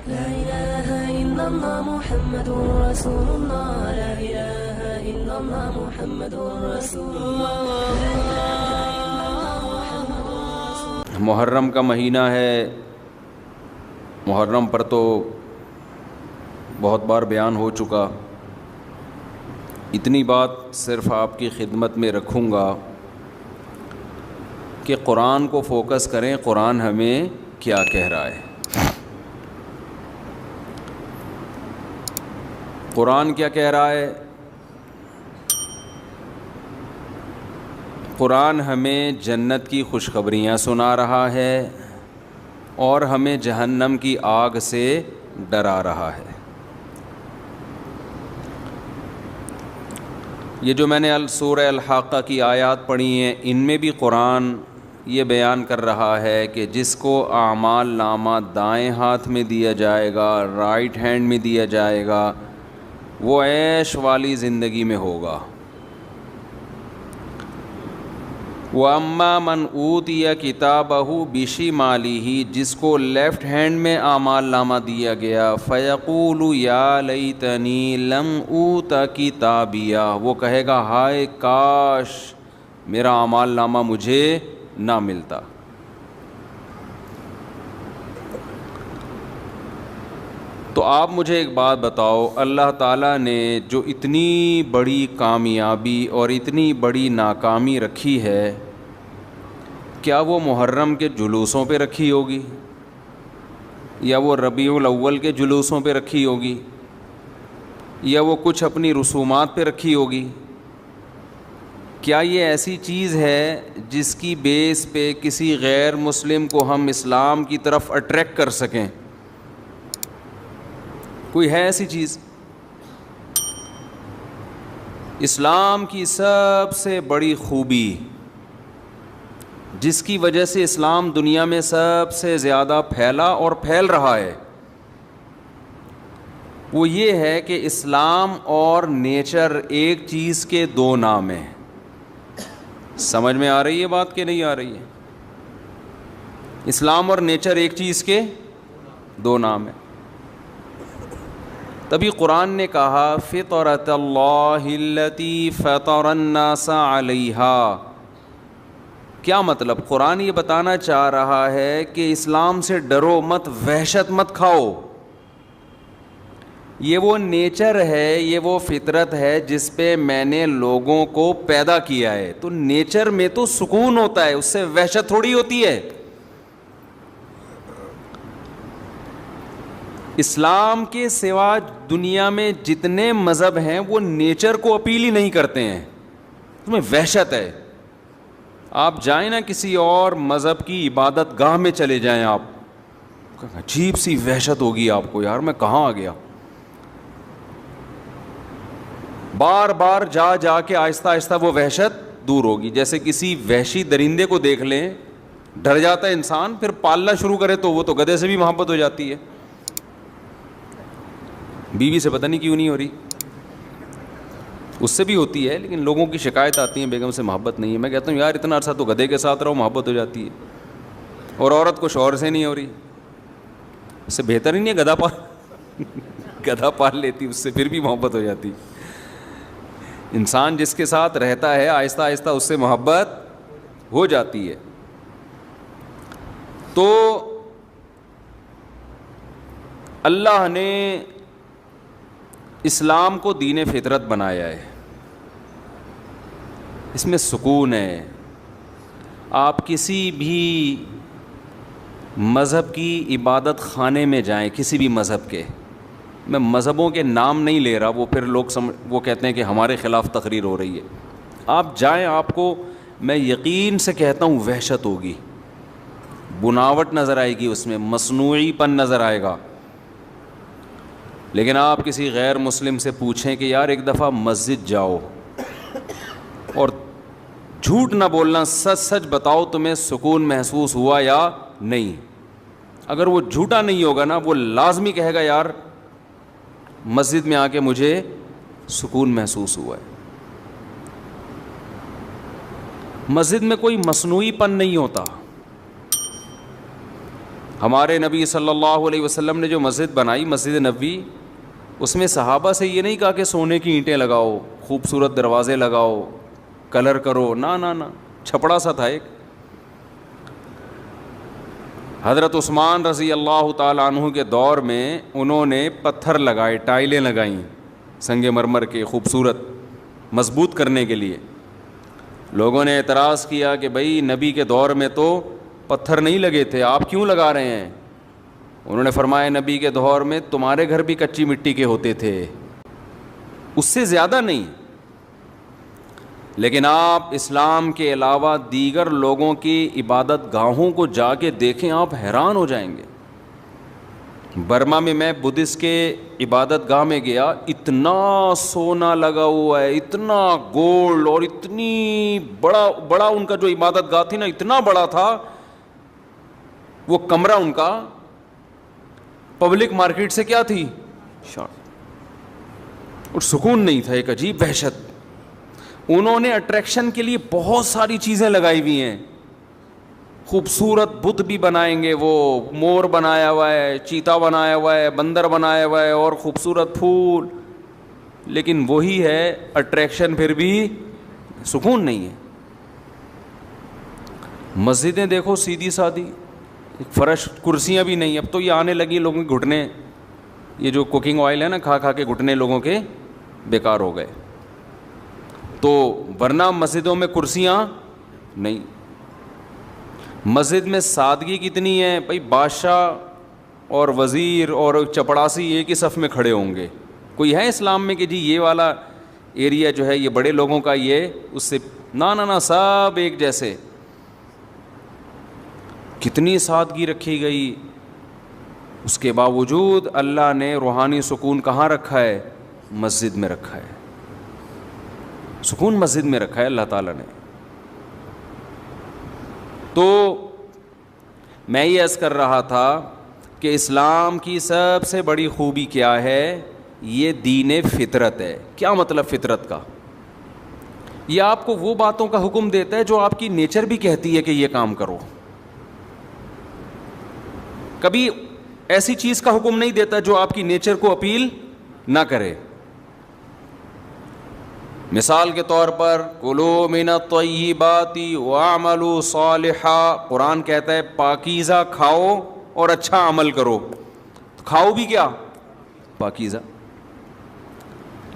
لا إله إلا الله محمد رسول الله لا إله إلا الله محمد رسول الله. محرم کا مہینہ ہے. محرم پر تو بہت بار بیان ہو چکا. اتنی بات صرف آپ کی خدمت میں رکھوں گا کہ قرآن کو فوکس کریں. قرآن ہمیں کیا کہہ رہا ہے؟ قرآن کیا کہہ رہا ہے؟ قرآن ہمیں جنت کی خوشخبریاں سنا رہا ہے اور ہمیں جہنم کی آگ سے ڈرا رہا ہے. یہ جو میں نے سورہ الحاقہ کی آیات پڑھی ہیں، ان میں بھی قرآن یہ بیان کر رہا ہے کہ جس کو اعمال نامہ دائیں ہاتھ میں دیا جائے گا، رائٹ ہینڈ میں دیا جائے گا، وہ عیش والی زندگی میں ہوگا. وَأَمَّا مَنْ أُوتِيَ كِتَابَهُ بِشِمَالِهِ، جس کو لیفٹ ہینڈ میں اعمال نامہ دیا گیا، فَيَقُولُ يَا لَيْتَنِي لَمْ أُوتَ كِتَابِيَهْ، وہ کہے گا ہائے کاش میرا اعمال نامہ مجھے نہ ملتا. تو آپ مجھے ایک بات بتاؤ، اللہ تعالیٰ نے جو اتنی بڑی کامیابی اور اتنی بڑی ناکامی رکھی ہے، کیا وہ محرم کے جلوسوں پہ رکھی ہوگی یا وہ ربیع الاول کے جلوسوں پہ رکھی ہوگی یا وہ کچھ اپنی رسومات پہ رکھی ہوگی؟ کیا یہ ایسی چیز ہے جس کی بیس پہ کسی غیر مسلم کو ہم اسلام کی طرف اٹریکٹ کر سکیں؟ کوئی ہے ایسی چیز؟ اسلام کی سب سے بڑی خوبی، جس کی وجہ سے اسلام دنیا میں سب سے زیادہ پھیلا اور پھیل رہا ہے، وہ یہ ہے کہ اسلام اور نیچر ایک چیز کے دو نام ہیں. سمجھ میں آ رہی ہے بات کہ نہیں آ رہی ہے؟ اسلام اور نیچر ایک چیز کے دو نام ہیں. تبھی قرآن نے کہا فطرۃ اللہ التی فطر الناس علیہا. کیا مطلب؟ قرآن یہ بتانا چاہ رہا ہے کہ اسلام سے ڈرو مت، وحشت مت کھاؤ. یہ وہ نیچر ہے، یہ وہ فطرت ہے جس پہ میں نے لوگوں کو پیدا کیا ہے. تو نیچر میں تو سکون ہوتا ہے، اس سے وحشت تھوڑی ہوتی ہے. اسلام کے سوا دنیا میں جتنے مذہب ہیں وہ نیچر کو اپیل ہی نہیں کرتے ہیں. تمہیں وحشت ہے، آپ جائیں نا کسی اور مذہب کی عبادت گاہ میں چلے جائیں، آپ عجیب سی وحشت ہوگی آپ کو، یار میں کہاں آ گیا. بار بار جا جا کے آہستہ آہستہ وہ وحشت دور ہوگی. جیسے کسی وحشی درندے کو دیکھ لیں، ڈر جاتا ہے انسان، پھر پالنا شروع کرے تو وہ تو گدھے سے بھی محبت ہو جاتی ہے. بیوی سے پتہ نہیں کیوں نہیں ہو رہی، اس سے بھی ہوتی ہے، لیکن لوگوں کی شکایت آتی ہیں بیگم سے محبت نہیں ہے. میں کہتا ہوں یار اتنا عرصہ تو گدھے کے ساتھ رہو، محبت ہو جاتی ہے. اور عورت کو شوہر سے نہیں ہو رہی، اس سے بہتر ہی نہیں ہے گدھا پال لیتی، اس سے پھر بھی محبت ہو جاتی. انسان جس کے ساتھ رہتا ہے آہستہ آہستہ اس سے محبت ہو جاتی ہے. تو اللہ نے اسلام کو دین فطرت بنایا ہے، اس میں سکون ہے. آپ کسی بھی مذہب کی عبادت خانے میں جائیں، کسی بھی مذہب کے، میں مذہبوں کے نام نہیں لے رہا، وہ پھر لوگ وہ کہتے ہیں کہ ہمارے خلاف تقریر ہو رہی ہے. آپ جائیں، آپ کو میں یقین سے کہتا ہوں وحشت ہوگی، بناوٹ نظر آئے گی، اس میں مصنوعی پن نظر آئے گا. لیکن آپ کسی غیر مسلم سے پوچھیں کہ یار ایک دفعہ مسجد جاؤ اور جھوٹ نہ بولنا، سچ سچ بتاؤ تمہیں سکون محسوس ہوا یا نہیں. اگر وہ جھوٹا نہیں ہوگا نا، وہ لازمی کہے گا یار مسجد میں آ کے مجھے سکون محسوس ہوا ہے. مسجد میں کوئی مصنوعی پن نہیں ہوتا. ہمارے نبی صلی اللہ علیہ وسلم نے جو مسجد بنائی، مسجد نبوی، اس میں صحابہ سے یہ نہیں کہا کہ سونے کی اینٹیں لگاؤ، خوبصورت دروازے لگاؤ، کلر کرو، نہ، چھپڑا سا تھا ایک۔ حضرت عثمان رضی اللہ تعالیٰ عنہ کے دور میں انہوں نے پتھر لگائے، ٹائلیں لگائیں سنگ مرمر کے، خوبصورت مضبوط کرنے کے لیے۔ لوگوں نے اعتراض کیا کہ بھئی نبی کے دور میں تو پتھر نہیں لگے تھے، آپ کیوں لگا رہے ہیں؟ انہوں نے فرمایا نبی کے دور میں تمہارے گھر بھی کچی مٹی کے ہوتے تھے، اس سے زیادہ نہیں، لیکن آپ اسلام کے علاوہ دیگر لوگوں کی عبادت گاہوں کو جا کے دیکھیں، آپ حیران ہو جائیں گے۔ برما میں بدھسٹ کے عبادت گاہ میں گیا، اتنا سونا لگا ہوا ہے، اتنا گولڈ، اور اتنی بڑا ان کا جو عبادت گاہ تھی نا، اتنا بڑا تھا وہ کمرہ ان کا، پبلک مارکیٹ سے کیا تھی شارٹ، اور سکون نہیں تھا، ایک عجیب وحشت۔ انہوں نے اٹریکشن کے لیے بہت ساری چیزیں لگائی ہوئی ہیں، خوبصورت بت بھی بنائیں گے، وہ مور بنایا ہوا ہے، چیتا بنایا ہوا ہے، بندر بنایا ہوا ہے، اور خوبصورت پھول، لیکن وہی ہے اٹریکشن، پھر بھی سکون نہیں ہے۔ مسجدیں دیکھو سیدھی سادھی، فرش، کرسیاں بھی نہیں، اب تو یہ آنے لگی لوگوں کے گھٹنے، یہ جو کوکنگ آئل ہے نا، کھا کھا کے گھٹنے لوگوں کے بیکار ہو گئے۔ تو ورنہ مسجدوں میں کرسیاں نہیں۔ مسجد میں سادگی کتنی ہے بھائی، بادشاہ اور وزیر اور چپڑاسی ایک ہی صف میں کھڑے ہوں گے۔ کوئی ہے اسلام میں کہ جی یہ والا ایریا جو ہے یہ بڑے لوگوں کا، یہ اس سے نہ، سب ایک جیسے۔ کتنی سادگی رکھی گئی، اس کے باوجود اللہ نے روحانی سکون کہاں رکھا ہے؟ مسجد میں رکھا ہے، سکون مسجد میں رکھا ہے اللہ تعالیٰ نے۔ تو میں یہ عرض کر رہا تھا کہ اسلام کی سب سے بڑی خوبی کیا ہے؟ یہ دین فطرت ہے۔ کیا مطلب فطرت کا؟ یہ آپ کو وہ باتوں کا حکم دیتا ہے جو آپ کی نیچر بھی کہتی ہے کہ یہ کام کرو۔ کبھی ایسی چیز کا حکم نہیں دیتا جو آپ کی نیچر کو اپیل نہ کرے۔ مثال کے طور پر کلوا من الطیبات واعملوا صالحا، قرآن کہتا ہے پاکیزہ کھاؤ اور اچھا عمل کرو۔ کھاؤ بھی کیا؟ پاکیزہ۔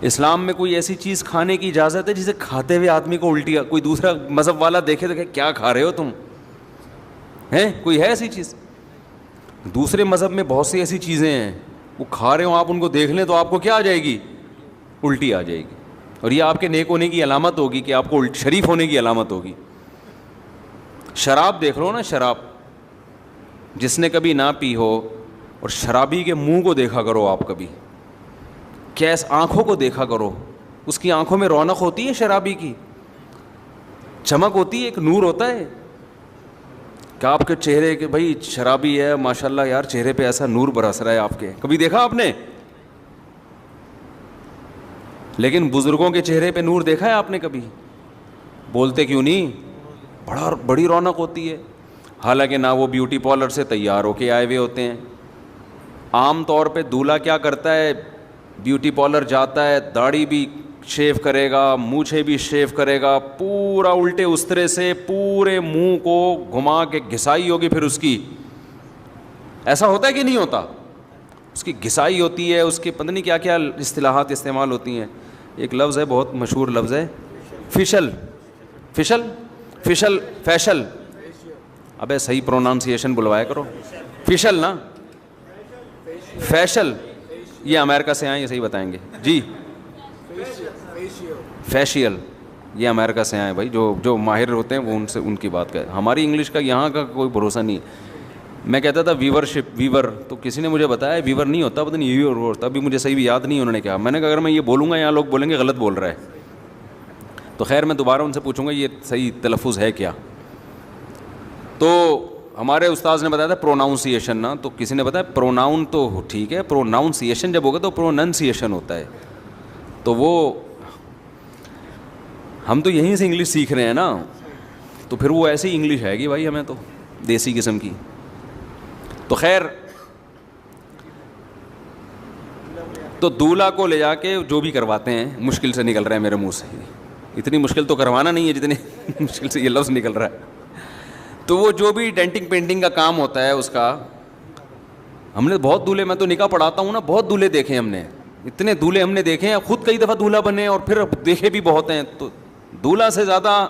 اسلام میں کوئی ایسی چیز کھانے کی اجازت ہے جسے کھاتے ہوئے آدمی کو الٹی، کوئی دوسرا مذہب والا دیکھے تو کہ کیا کھا رہے ہو تم؟ ہیں کوئی ہے ایسی چیز؟ دوسرے مذہب میں بہت سی ایسی چیزیں ہیں، وہ کھا رہے ہوں، آپ ان کو دیکھ لیں تو آپ کو کیا آ جائے گی؟ الٹی آ جائے گی، اور یہ آپ کے نیک ہونے کی علامت ہوگی کہ آپ کو شریف ہونے کی علامت ہوگی۔ شراب دیکھ لو نا، شراب جس نے کبھی نہ پی ہو، اور شرابی کے منہ کو دیکھا کرو آپ کبھی، کیس آنکھوں کو دیکھا کرو، اس کی آنکھوں میں رونق ہوتی ہے، شرابی کی چمک ہوتی ہے، ایک نور ہوتا ہے کہ آپ کے چہرے کے، بھائی شرابی ہے ماشاءاللہ یار، چہرے پہ ایسا نور برس رہا ہے آپ کے، کبھی دیکھا آپ نے؟ لیکن بزرگوں کے چہرے پہ نور دیکھا ہے آپ نے کبھی؟ بولتے کیوں نہیں؟ بڑی رونق ہوتی ہے، حالانکہ نہ وہ بیوٹی پارلر سے تیار ہو کے آئے ہوئے ہوتے ہیں۔ عام طور پہ دولہا کیا کرتا ہے؟ بیوٹی پارلر جاتا ہے، داڑھی بھی شیو کرے گا، مونچھیں بھی شیو کرے گا، پورا الٹے استرے سے پورے منہ کو گھما کے گھسائی ہوگی، پھر اس کی، ایسا ہوتا ہے کہ نہیں ہوتا؟ اس کی گھسائی ہوتی ہے، اس کے پتہ نہیں کیا کیا اصطلاحات استعمال ہوتی ہیں۔ ایک لفظ ہے بہت مشہور لفظ ہے، فیشل ابے صحیح پروناؤنسیشن بلوایا کرو، فیشل نا، فیشل، یہ امریکہ سے آئے، یہ صحیح بتائیں گے جی، فیشیل، یہ امریکہ سے آئے بھائی، جو ماہر ہوتے ہیں وہ ان سے ان کی بات کریں، ہماری انگلش کا یہاں کا کوئی بھروسہ نہیں ہے۔ میں کہتا تھا ویور، تو کسی نے مجھے بتایا ویور نہیں ہوتا، پتہ نہیں ویور ہوتا، ابھی مجھے صحیح بھی یاد نہیں انہوں نے کہا۔ میں نے کہا اگر میں یہ بولوں گا یہاں لوگ بولیں گے غلط بول رہا ہے، تو خیر میں دوبارہ ان سے پوچھوں گا یہ صحیح تلفظ ہے کیا۔ تو ہمارے استاذ نے بتایا تھا پروناؤنسیشن نا، تو کسی نے بتایا پروناؤن تو ٹھیک ہے، پروناؤنسیشن جب ہوگا تو پروننسیشن ہوتا ہے، تو وہ ہم تو یہیں سے انگلش سیکھ رہے ہیں نا، تو پھر وہ ایسی انگلش ہے گی بھائی ہمیں تو دیسی قسم کی۔ تو خیر، تو دولہا کو لے جا کے جو بھی کرواتے ہیں، مشکل سے نکل رہا ہے میرے منہ سے، اتنی مشکل تو کروانا نہیں ہے جتنی مشکل سے یہ لفظ نکل رہا ہے. تو وہ جو بھی ڈینٹنگ پینٹنگ کا کام ہوتا ہے اس کا، ہم نے بہت دولہے، میں تو نکاح پڑھاتا ہوں نا، بہت دولہے دیکھے ہم نے، اتنے دولہے ہم نے دیکھے ہیں، خود کئی دفعہ دولہا بنے اور پھر دیکھے بھی بہت ہیں. تو دولہا سے زیادہ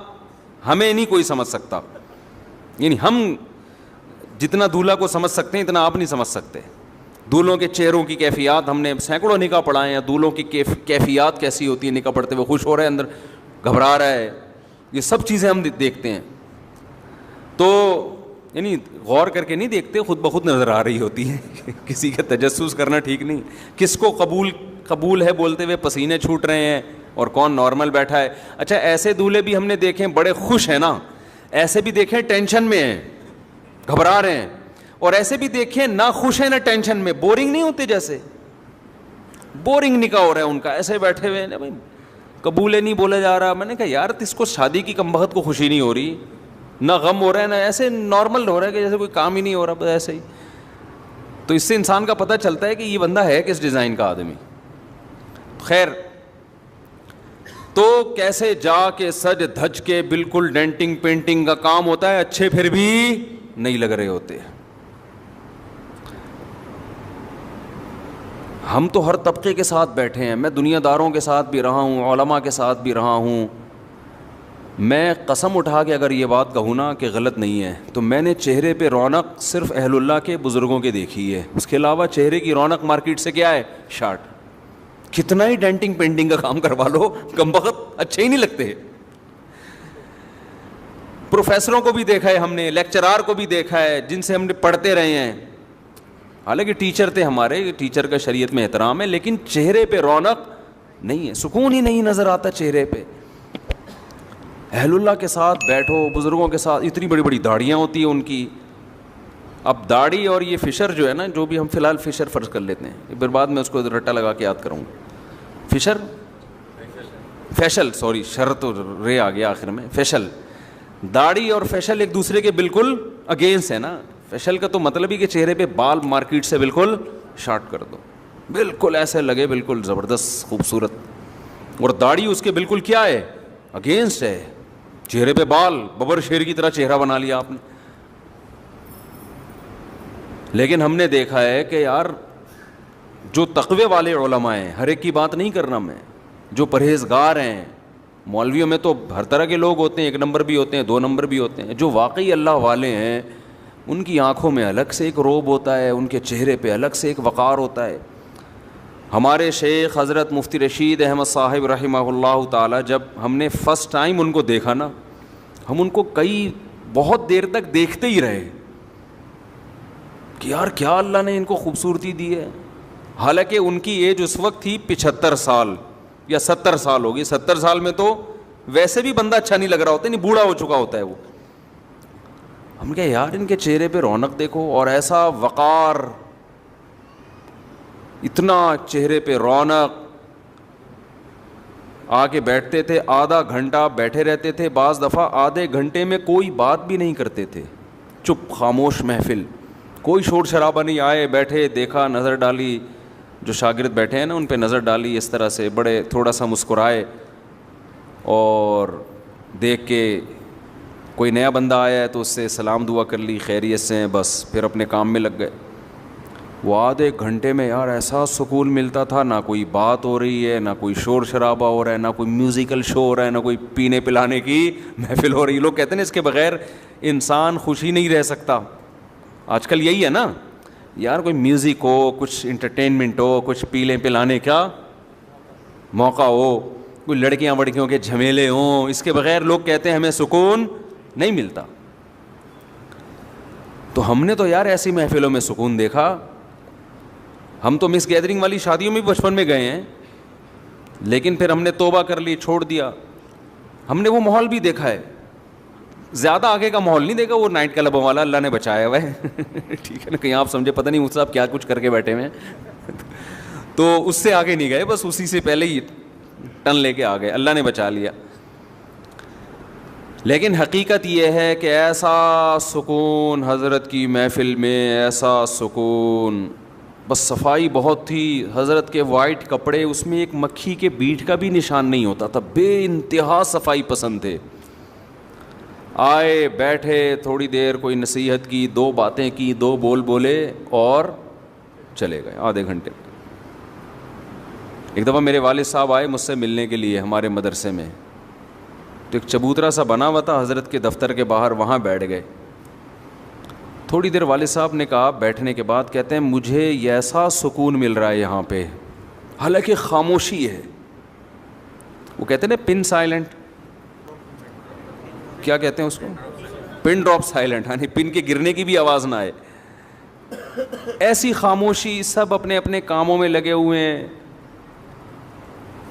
ہمیں نہیں کوئی سمجھ سکتا، یعنی ہم جتنا دولہا کو سمجھ سکتے ہیں اتنا آپ نہیں سمجھ سکتے. دولہوں کے چہروں کی کیفیات، ہم نے سینکڑوں نکاح پڑھائے ہیں، دولہوں کی کیفیات کیسی ہوتی ہے، نکاح پڑھتے ہوئے خوش ہو رہا ہے، اندر گھبرا رہا ہے، یہ سب چیزیں ہم دیکھتے ہیں. تو یعنی غور کر کے نہیں دیکھتے، خود بخود نظر آ رہی ہوتی ہے. کسی کا تجسس کرنا ٹھیک نہیں. کس کو قبول ہے بولتے ہوئے پسینے چھوٹ رہے ہیں اور کون نارمل بیٹھا ہے. اچھا ایسے دولہے بھی ہم نے دیکھے بڑے خوش ہیں نا، ایسے بھی دیکھیں ٹینشن میں ہیں، گھبرا رہے ہیں، اور ایسے بھی دیکھیں نہ خوش ہیں نہ ٹینشن میں، بورنگ نہیں ہوتے، جیسے بورنگ نکاح ہو رہا ہے ان کا، ایسے بیٹھے ہوئے ہیں، بھائی قبول نہیں بولا جا رہا. میں نے کہا یار اس کو شادی کی کمبخت کو خوشی نہیں ہو رہی، نہ غم ہو رہا ہے، نہ ایسے نارمل ہو رہا ہے کہ جیسے کوئی کام ہی نہیں ہو رہا، بس ایسے ہی. تو اس سے انسان کا پتہ چلتا ہے کہ یہ بندہ ہے کس ڈیزائن کا آدمی. خیر، تو کیسے جا کے سج دھج کے بالکل ڈینٹنگ پینٹنگ کا کام ہوتا ہے، اچھے پھر بھی نہیں لگ رہے ہوتے. ہم تو ہر طبقے کے ساتھ بیٹھے ہیں، میں دنیا داروں کے ساتھ بھی رہا ہوں، علماء کے ساتھ بھی رہا ہوں. میں قسم اٹھا کے اگر یہ بات کہوں نا کہ غلط نہیں ہے، تو میں نے چہرے پہ رونق صرف اہل اللہ کے بزرگوں کے دیکھی ہے، اس کے علاوہ چہرے کی رونق مارکیٹ سے کیا ہے؟ شارٹ. کتنا ہی ڈینٹنگ پینٹنگ کا کام کروا لو، کمبخت اچھے ہی نہیں لگتے. پروفیسروں کو بھی دیکھا ہے ہم نے، لیکچرار کو بھی دیکھا ہے، جن سے ہم نے پڑھتے رہے ہیں، حالانکہ ٹیچر تھے ہمارے، ٹیچر کا شریعت میں احترام ہے، لیکن چہرے پہ رونق نہیں ہے، سکون ہی نہیں نظر آتا چہرے پہ. اہل اللہ کے ساتھ بیٹھو، بزرگوں کے ساتھ، اتنی بڑی بڑی داڑیاں ہوتی ہیں ان کی. اب داڑھی اور یہ فشر جو ہے نا، جو بھی ہم فی الحال فشر فرض کر لیتے ہیں، پھر بعد میں اس کو رٹا لگا کے یاد کروں گا. فشر، فیشل، سوری شر تو رے آ گیا آخر میں، فیشل. داڑھی اور فیشل ایک دوسرے کے بالکل اگینسٹ ہے نا. فیشل کا تو مطلب ہی کہ چہرے پہ بال مارکیٹ سے بالکل شارٹ کر دو، بالکل ایسے لگے بالکل زبردست خوبصورت. اور داڑھی اس کے بالکل کیا ہے؟ اگینسٹ ہے. چہرے پہ بال، ببر شیر کی طرح چہرہ بنا لیا آپ نے. لیکن ہم نے دیکھا ہے کہ یار جو تقوی والے علماء ہیں، ہر ایک کی بات نہیں کرنا میں، جو پرہیزگار ہیں، مولویوں میں تو ہر طرح کے لوگ ہوتے ہیں، 1 نمبر بھی ہوتے ہیں، 2 نمبر بھی ہوتے ہیں، جو واقعی اللہ والے ہیں ان کی آنکھوں میں الگ سے ایک روب ہوتا ہے، ان کے چہرے پہ الگ سے ایک وقار ہوتا ہے. ہمارے شیخ حضرت مفتی رشید احمد صاحب رحمہ اللہ تعالی، جب ہم نے فرسٹ ٹائم ان کو دیکھا نا، ہم ان کو بہت دیر تک دیکھتے ہی رہے کہ یار کیا اللہ نے ان کو خوبصورتی دی ہے. حالانکہ ان کی ایج اس وقت تھی 75 سال یا 70 سال ہوگی. 70 سال میں تو ویسے بھی بندہ اچھا نہیں لگ رہا ہوتا، نہیں بوڑھا ہو چکا ہوتا ہے وہ. ہم کہا یار ان کے چہرے پہ رونق دیکھو، اور ایسا وقار، اتنا چہرے پہ رونق. آ کے بیٹھتے تھے، آدھا گھنٹہ بیٹھے رہتے تھے، بعض دفعہ آدھے گھنٹے میں کوئی بات بھی نہیں کرتے تھے، چپ خاموش محفل، کوئی شور شرابہ نہیں. آئے بیٹھے، دیکھا، نظر ڈالی، جو شاگرد بیٹھے ہیں نا ان پہ نظر ڈالی اس طرح سے، بڑے تھوڑا سا مسکرائے، اور دیکھ کے کوئی نیا بندہ آیا ہے تو اس سے سلام دعا کر لی، خیریت سے ہیں، بس پھر اپنے کام میں لگ گئے. وہ آدھے گھنٹے میں یار ایسا سکون ملتا تھا، نہ کوئی بات ہو رہی ہے، نہ کوئی شور شرابہ ہو رہا ہے، نہ کوئی میوزیکل شو ہو رہا ہے، نہ کوئی پینے پلانے کی محفل ہو رہی ہے. لوگ کہتے ہیں اس کے بغیر انسان خوشی نہیں رہ سکتا. آج کل یہی ہے نا یار، کوئی میوزک ہو، کچھ انٹرٹینمنٹ ہو، کچھ پینے پلانے کا موقع ہو، کوئی لڑکیاں وڑکیوں کے جھمیلے ہوں، اس کے بغیر لوگ کہتے ہیں ہمیں سکون نہیں ملتا. تو ہم نے تو یار ایسی محفلوں میں سکون دیکھا. ہم تو مس گیدرنگ والی شادیوں میں بچپن میں گئے ہیں، لیکن پھر ہم نے توبہ کر لی، چھوڑ دیا. ہم نے وہ ماحول بھی دیکھا ہے، زیادہ آگے کا ماحول نہیں دیکھا، وہ نائٹ کلبوں والا اللہ نے بچایا ہوا ہے. ٹھیک ہے نا، کہیں آپ سمجھے پتہ نہیں مجھ سے آپ کیا کچھ کر کے بیٹھے ہوئے ہیں. تو اس سے آگے نہیں گئے، بس اسی سے پہلے ہی ٹن لے کے آ گئے، اللہ نے بچا لیا. لیکن حقیقت یہ ہے کہ ایسا سکون حضرت کی محفل میں، ایسا سکون، بس صفائی بہت تھی. حضرت کے وائٹ کپڑے، اس میں ایک مکھی کے بیٹ کا بھی نشان نہیں ہوتا تھا. بے انتہا صفائی پسند تھے. آئے، بیٹھے، تھوڑی دیر کوئی نصیحت کی، 2 باتیں کی، 2 بول بولے اور چلے گئے آدھے گھنٹے. ایک دفعہ میرے والد صاحب آئے مجھ سے ملنے کے لیے ہمارے مدرسے میں، تو ایک چبوترا سا بنا ہوا تھا حضرت کے دفتر کے باہر، وہاں بیٹھ گئے. تھوڑی دیر والد صاحب نے کہا، بیٹھنے کے بعد کہتے ہیں مجھے ایسا سکون مل رہا ہے یہاں پہ، حالانکہ خاموشی ہے. وہ کہتے ہیں نا پن سائلنٹ، کیا کہتے ہیں اس کو، پن ڈراپ سائلنٹ، یعنی پن کے گرنے کی بھی آواز نہ آئے. ایسی خاموشی، سب اپنے اپنے کاموں میں لگے ہوئے ہیں.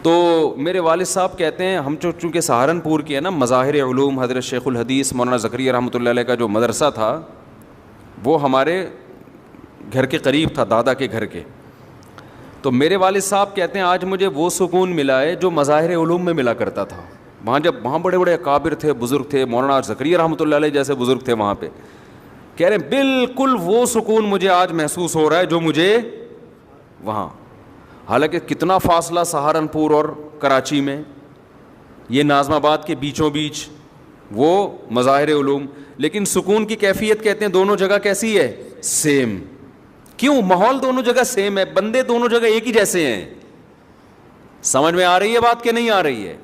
تو میرے والد صاحب کہتے ہیں، ہم چونکہ سہارنپور کے ہیں نا، مظاہر علوم حضرت شیخ الحدیث مولانا زکریا رحمۃ اللہ علیہ کا جو مدرسہ تھا وہ ہمارے گھر کے قریب تھا، دادا کے گھر کے. تو میرے والد صاحب کہتے ہیں آج مجھے وہ سکون ملا ہے جو مظاہر علوم میں ملا کرتا تھا. وہاں بڑے بڑے اکابر تھے، بزرگ تھے، مولانا زکریا رحمۃ اللہ علیہ جیسے بزرگ تھے وہاں پہ. کہہ رہے ہیں بالکل وہ سکون مجھے آج محسوس ہو رہا ہے جو مجھے وہاں. حالانکہ کتنا فاصلہ سہارنپور اور کراچی میں، یہ ناظم آباد کے بیچوں بیچ وہ مظاہر علوم، لیکن سکون کی کیفیت کہتے ہیں دونوں جگہ کیسی ہے؟ سیم. کیوں؟ ماحول دونوں جگہ سیم ہے، بندے دونوں جگہ ایک ہی جیسے ہیں. سمجھ میں آ رہی ہے بات کہ نہیں آ رہی ہے؟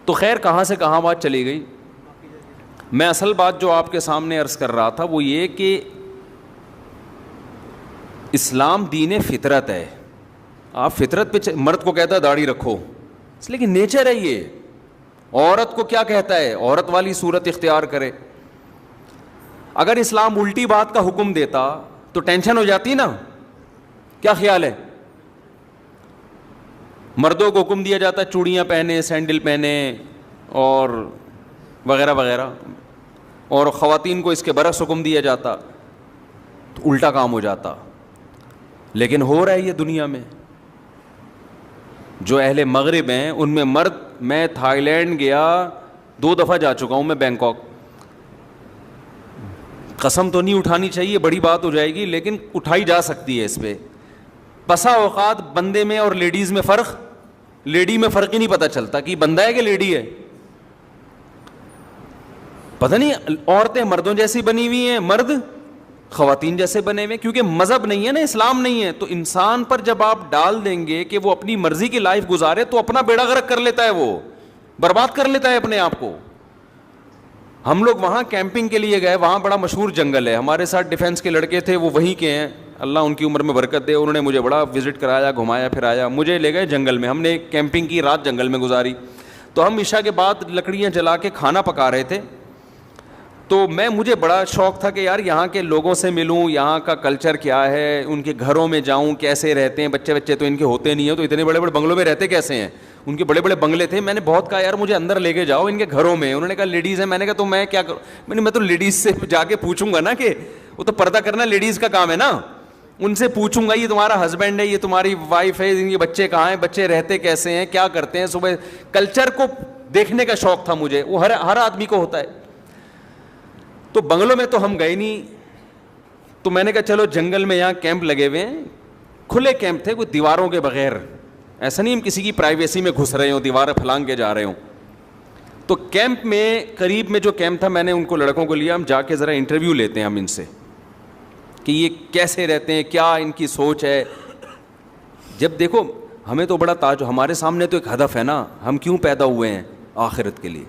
تو خیر کہاں سے کہاں بات چلی گئی. میں اصل بات جو آپ کے سامنے عرض کر رہا تھا وہ یہ کہ اسلام دین فطرت ہے. آپ فطرت پہ مرد کو کہتا ہے داڑھی رکھو، اس لیے کہ نیچر ہے یہ. عورت کو کیا کہتا ہے؟ عورت والی صورت اختیار کرے. اگر اسلام الٹی بات کا حکم دیتا تو ٹینشن ہو جاتی نا. کیا خیال ہے؟ مردوں کو حکم دیا جاتا ہے چوڑیاں پہنے، سینڈل پہنے اور وغیرہ وغیرہ، اور خواتین کو اس کے برعکس حکم دیا جاتا تو الٹا کام ہو جاتا. لیکن ہو رہا ہے یہ دنیا میں. جو اہل مغرب ہیں ان میں مرد، میں تھائی لینڈ گیا 2 دفعہ جا چکا ہوں میں، بینکاک. قسم تو نہیں اٹھانی چاہیے، بڑی بات ہو جائے گی، لیکن اٹھائی جا سکتی ہے اس پہ. بسا اوقات بندے میں اور لیڈیز میں فرق، لیڈی میں فرق ہی نہیں پتہ چلتا کہ بندہ ہے کہ لیڈی ہے. پتہ نہیں عورتیں مردوں جیسی بنی ہوئی ہیں، مرد خواتین جیسے بنے ہوئے، کیونکہ مذہب نہیں ہے نا، اسلام نہیں ہے. تو انسان پر جب آپ ڈال دیں گے کہ وہ اپنی مرضی کی لائف گزارے تو اپنا بیڑا غرق کر لیتا ہے، وہ برباد کر لیتا ہے اپنے آپ کو. ہم لوگ وہاں کیمپنگ کے لیے گئے، وہاں بڑا مشہور جنگل ہے. ہمارے ساتھ ڈیفینس کے لڑکے تھے، وہ وہیں کے ہیں، اللہ ان کی عمر میں برکت دے. انہوں نے مجھے بڑا وزٹ کرایا، گھمایا پھرایا. مجھے لے گئے جنگل میں، ہم نے کیمپنگ کی، رات جنگل میں گزاری. تو ہم عشاء کے بعد لکڑیاں جلا کے کھانا پکا رہے تھے. تو مجھے بڑا شوق تھا کہ یار یہاں کے لوگوں سے ملوں، یہاں کا کلچر کیا ہے، ان کے گھروں میں جاؤں، کیسے رہتے ہیں. بچے تو ان کے ہوتے نہیں ہیں، تو اتنے بڑے بڑے بنگلوں میں رہتے کیسے ہیں؟ ان کے بڑے بڑے بنگلے تھے. میں نے بہت کہا یار مجھے اندر لے کے جاؤ ان کے گھروں میں. انہوں نے کہا لیڈیز ہیں. میں نے کہا تو میں کیا کروں؟ میں تو لیڈیز سے جا کے پوچھوں گا نا، کہ وہ تو پردہ کرنا لیڈیز کا کام ہے نا. ان سے پوچھوں گا یہ تمہارا ہسبینڈ ہے، یہ تمہاری وائف ہے، ان کے بچے کہاں ہیں، بچے رہتے کیسے ہیں، کیا کرتے ہیں صبح. کلچر کو دیکھنے کا شوق تھا مجھے، وہ ہر آدمی کو ہوتا ہے. تو بنگلوں میں تو ہم گئے نہیں. تو میں نے کہا چلو جنگل میں یہاں کیمپ لگے ہوئے ہیں، کھلے کیمپ تھے، کوئی دیواروں کے بغیر. ایسا نہیں ہم کسی کی پرائیویسی میں گھس رہے ہوں، دیواریں پھلانگ کے جا رہے ہوں. تو کیمپ میں قریب میں جو کیمپ تھا، میں نے ان کو لڑکوں کو لیا، ہم جا کے ذرا انٹرویو لیتے ہیں ہم ان سے کہ یہ کیسے رہتے ہیں، کیا ان کی سوچ ہے. جب دیکھو ہمیں تو بڑا تاج، ہمارے سامنے تو ایک ہدف ہے نا، ہم کیوں پیدا ہوئے ہیں؟ آخرت کے لیے.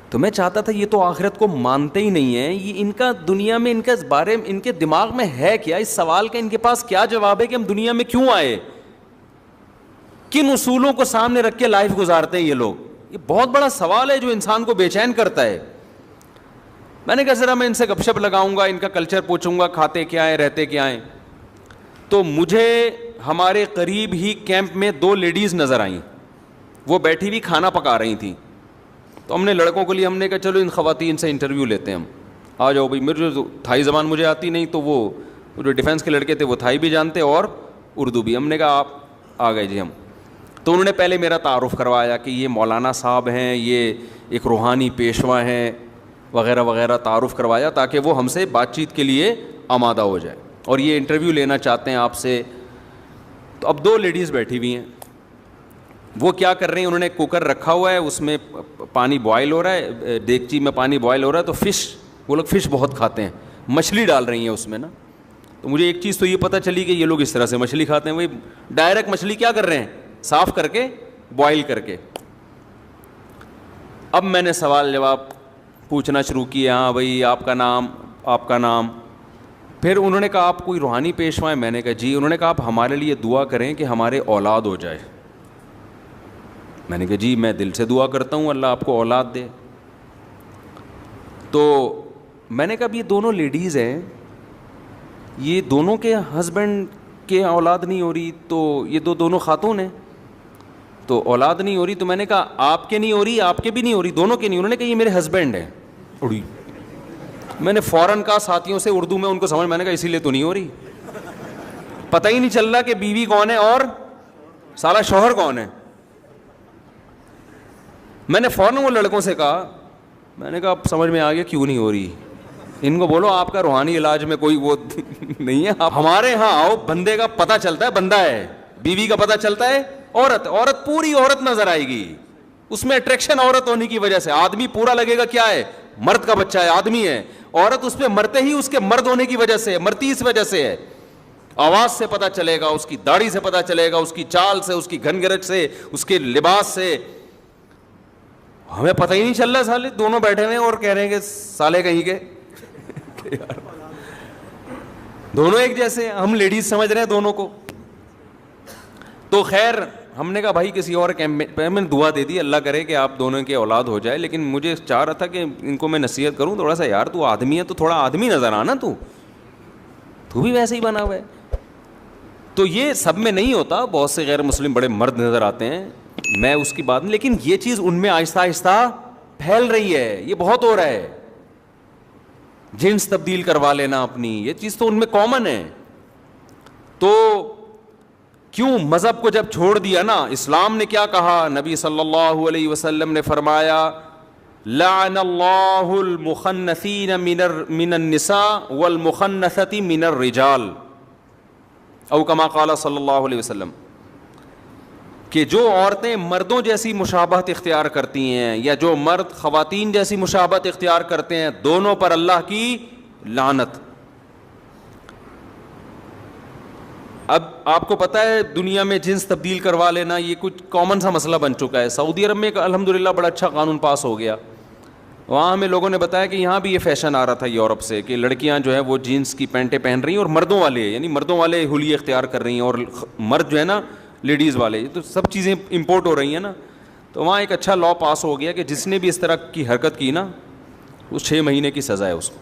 تو میں چاہتا تھا یہ تو آخرت کو مانتے ہی نہیں ہیں، یہ ان کا دنیا میں ان کے بارے میں، ان کے دماغ میں ہے کیا؟ اس سوال کا ان کے پاس کیا جواب ہے کہ ہم دنیا میں کیوں آئے؟ کن اصولوں کو سامنے رکھ کے لائف گزارتے ہیں یہ لوگ؟ یہ بہت بڑا سوال ہے جو انسان کو بے چین کرتا ہے. میں نے کہا ذرا میں ان سے گپ شپ لگاؤں گا، ان کا کلچر پوچھوں گا، کھاتے کیا ہیں، رہتے کیا ہیں. تو مجھے ہمارے قریب ہی کیمپ میں 2 لیڈیز نظر آئیں، وہ بیٹھی ہوئی کھانا پکا رہی تھیں. تو ہم نے لڑکوں کے لیے ہم نے کہا چلو ان خواتین سے انٹرویو لیتے ہیں، ہم آ جاؤ بھائی. میرے جو تھائی زبان مجھے آتی نہیں، تو وہ جو ڈیفینس کے لڑکے تھے وہ تھائی بھی جانتے اور اردو بھی. ہم نے کہا آپ آ گئے جی. ہم تو انہوں نے پہلے میرا تعارف کروایا کہ یہ مولانا صاحب ہیں, یہ ایک روحانی پیشوا ہیں وغیرہ وغیرہ, تعارف کروایا تاکہ وہ ہم سے بات چیت کے لیے آمادہ ہو جائے, اور یہ انٹرویو لینا چاہتے ہیں آپ سے. تو اب 2 لیڈیز بیٹھی ہوئی ہیں, وہ کیا کر رہی ہیں, انہوں نے کوکر رکھا ہوا ہے, اس میں پانی بوائل ہو رہا ہے, دیگچی میں پانی بوائل ہو رہا ہے, تو فش, وہ لوگ فش بہت کھاتے ہیں, مچھلی ڈال رہی ہیں اس میں نا. تو مجھے ایک چیز تو یہ پتہ چلی کہ یہ لوگ اس طرح سے مچھلی کھاتے ہیں, وہی ڈائریکٹ مچھلی کیا کر رہے ہیں, صاف کر کے بوائل کر کے. اب میں نے سوال جواب پوچھنا شروع کیا, ہاں بھائی آپ کا نام, آپ کا نام. پھر انہوں نے کہا آپ کوئی روحانی پیشوا ہیں, میں نے کہا جی. انہوں نے کہا آپ ہمارے لیے دعا کریں کہ ہمارے اولاد ہو جائے. میں نے کہا جی میں دل سے دعا کرتا ہوں اللہ آپ کو اولاد دے. تو میں نے کہا اب یہ دونوں لیڈیز ہیں, یہ دونوں کے ہسبینڈ کے اولاد نہیں ہو رہی, تو یہ دونوں خاتون ہیں تو اولاد نہیں ہو رہی. تو میں نے کہا آپ کے نہیں ہو رہی, آپ کے بھی نہیں ہو رہی, دونوں کے نہیں. انہوں نے کہا یہ میرے ہسبینڈ ہیں. اڑی, میں نے فوراً کہا ساتھیوں سے اردو میں ان کو سمجھ, میں نے کہا اسی لیے تو نہیں ہو رہی, پتہ ہی نہیں چل رہا کہ بیوی کون ہے اور سارا شوہر کون ہے. میں نے فوراً وہ لڑکوں سے کہا, میں نے کہا اب سمجھ میں آ گیا کیوں نہیں ہو رہی. ان کو بولو آپ کا روحانی علاج میں کوئی وہ نہیں ہے, آپ ہمارے یہاں آؤ, بندے کا پتہ چلتا ہے بندہ ہے, بیوی کا پتہ چلتا ہے عورت, عورت پوری عورت نظر آئے گی, اس میں اٹریکشن عورت ہونے کی وجہ سے. آدمی پورا لگے گا کیا ہے, مرد کا بچہ ہے, آدمی ہے. عورت اس پہ مرتے ہی اس کے مرد ہونے کی وجہ سے, مرتی اس وجہ سے ہے. آواز سے پتہ چلے گا, اس کی داڑھی سے پتہ چلے گا, اس کی چال سے, اس کی گھن گرج سے, اس کے لباس سے. ہمیں پتہ ہی نہیں چل رہا, سالے دونوں بیٹھے ہوئے اور کہہ رہے ہیں کہ سالے کہیں کے دونوں ایک جیسے, ہم لیڈیز سمجھ رہے ہیں دونوں کو. تو خیر ہم نے کہا بھائی کسی اور کیمپ پہ, میں نے دعا دے دی اللہ کرے کہ آپ دونوں کے اولاد ہو جائے. لیکن مجھے چاہ رہا تھا کہ ان کو میں نصیحت کروں تھوڑا سا, یار تو آدمی ہے تو تھوڑا آدمی نظر آنا, تو بھی ویسے ہی بنا ہوا ہے. تو یہ سب میں نہیں ہوتا, بہت سے غیر مسلم بڑے مرد نظر آتے ہیں, میں اس کی بات نہیں, لیکن یہ چیز ان میں آہستہ آہستہ پھیل رہی ہے, یہ بہت ہو رہا ہے. جنس تبدیل کروا لینا اپنی, یہ چیز تو ان میں کامن ہے. تو کیوں مذہب کو جب چھوڑ دیا نا, اسلام نے کیا کہا, نبی صلی اللہ علیہ وسلم نے فرمایا لعن اللہ المخنثین من النساء والمخنثۃ من الرجال, او کما قال صلی اللہ علیہ وسلم, کہ جو عورتیں مردوں جیسی مشابہت اختیار کرتی ہیں یا جو مرد خواتین جیسی مشابہت اختیار کرتے ہیں, دونوں پر اللہ کی لعنت. اب آپ کو پتہ ہے دنیا میں جنس تبدیل کروا لینا یہ کچھ کامن سا مسئلہ بن چکا ہے. سعودی عرب میں الحمدللہ بڑا اچھا قانون پاس ہو گیا. وہاں ہمیں لوگوں نے بتایا کہ یہاں بھی یہ فیشن آ رہا تھا یورپ سے, کہ لڑکیاں جو ہے وہ جینس کی پینٹیں پہن رہی ہیں, اور مردوں والے یعنی مردوں والے حلیے اختیار کر رہی ہیں, اور مرد جو ہے نا لیڈیز والے, تو سب چیزیں امپورٹ ہو رہی ہیں نا. تو وہاں ایک اچھا لا پاس ہو گیا کہ جس نے بھی اس طرح کی حرکت کی نا, اس 6 مہینے کی سزا ہے اس کو.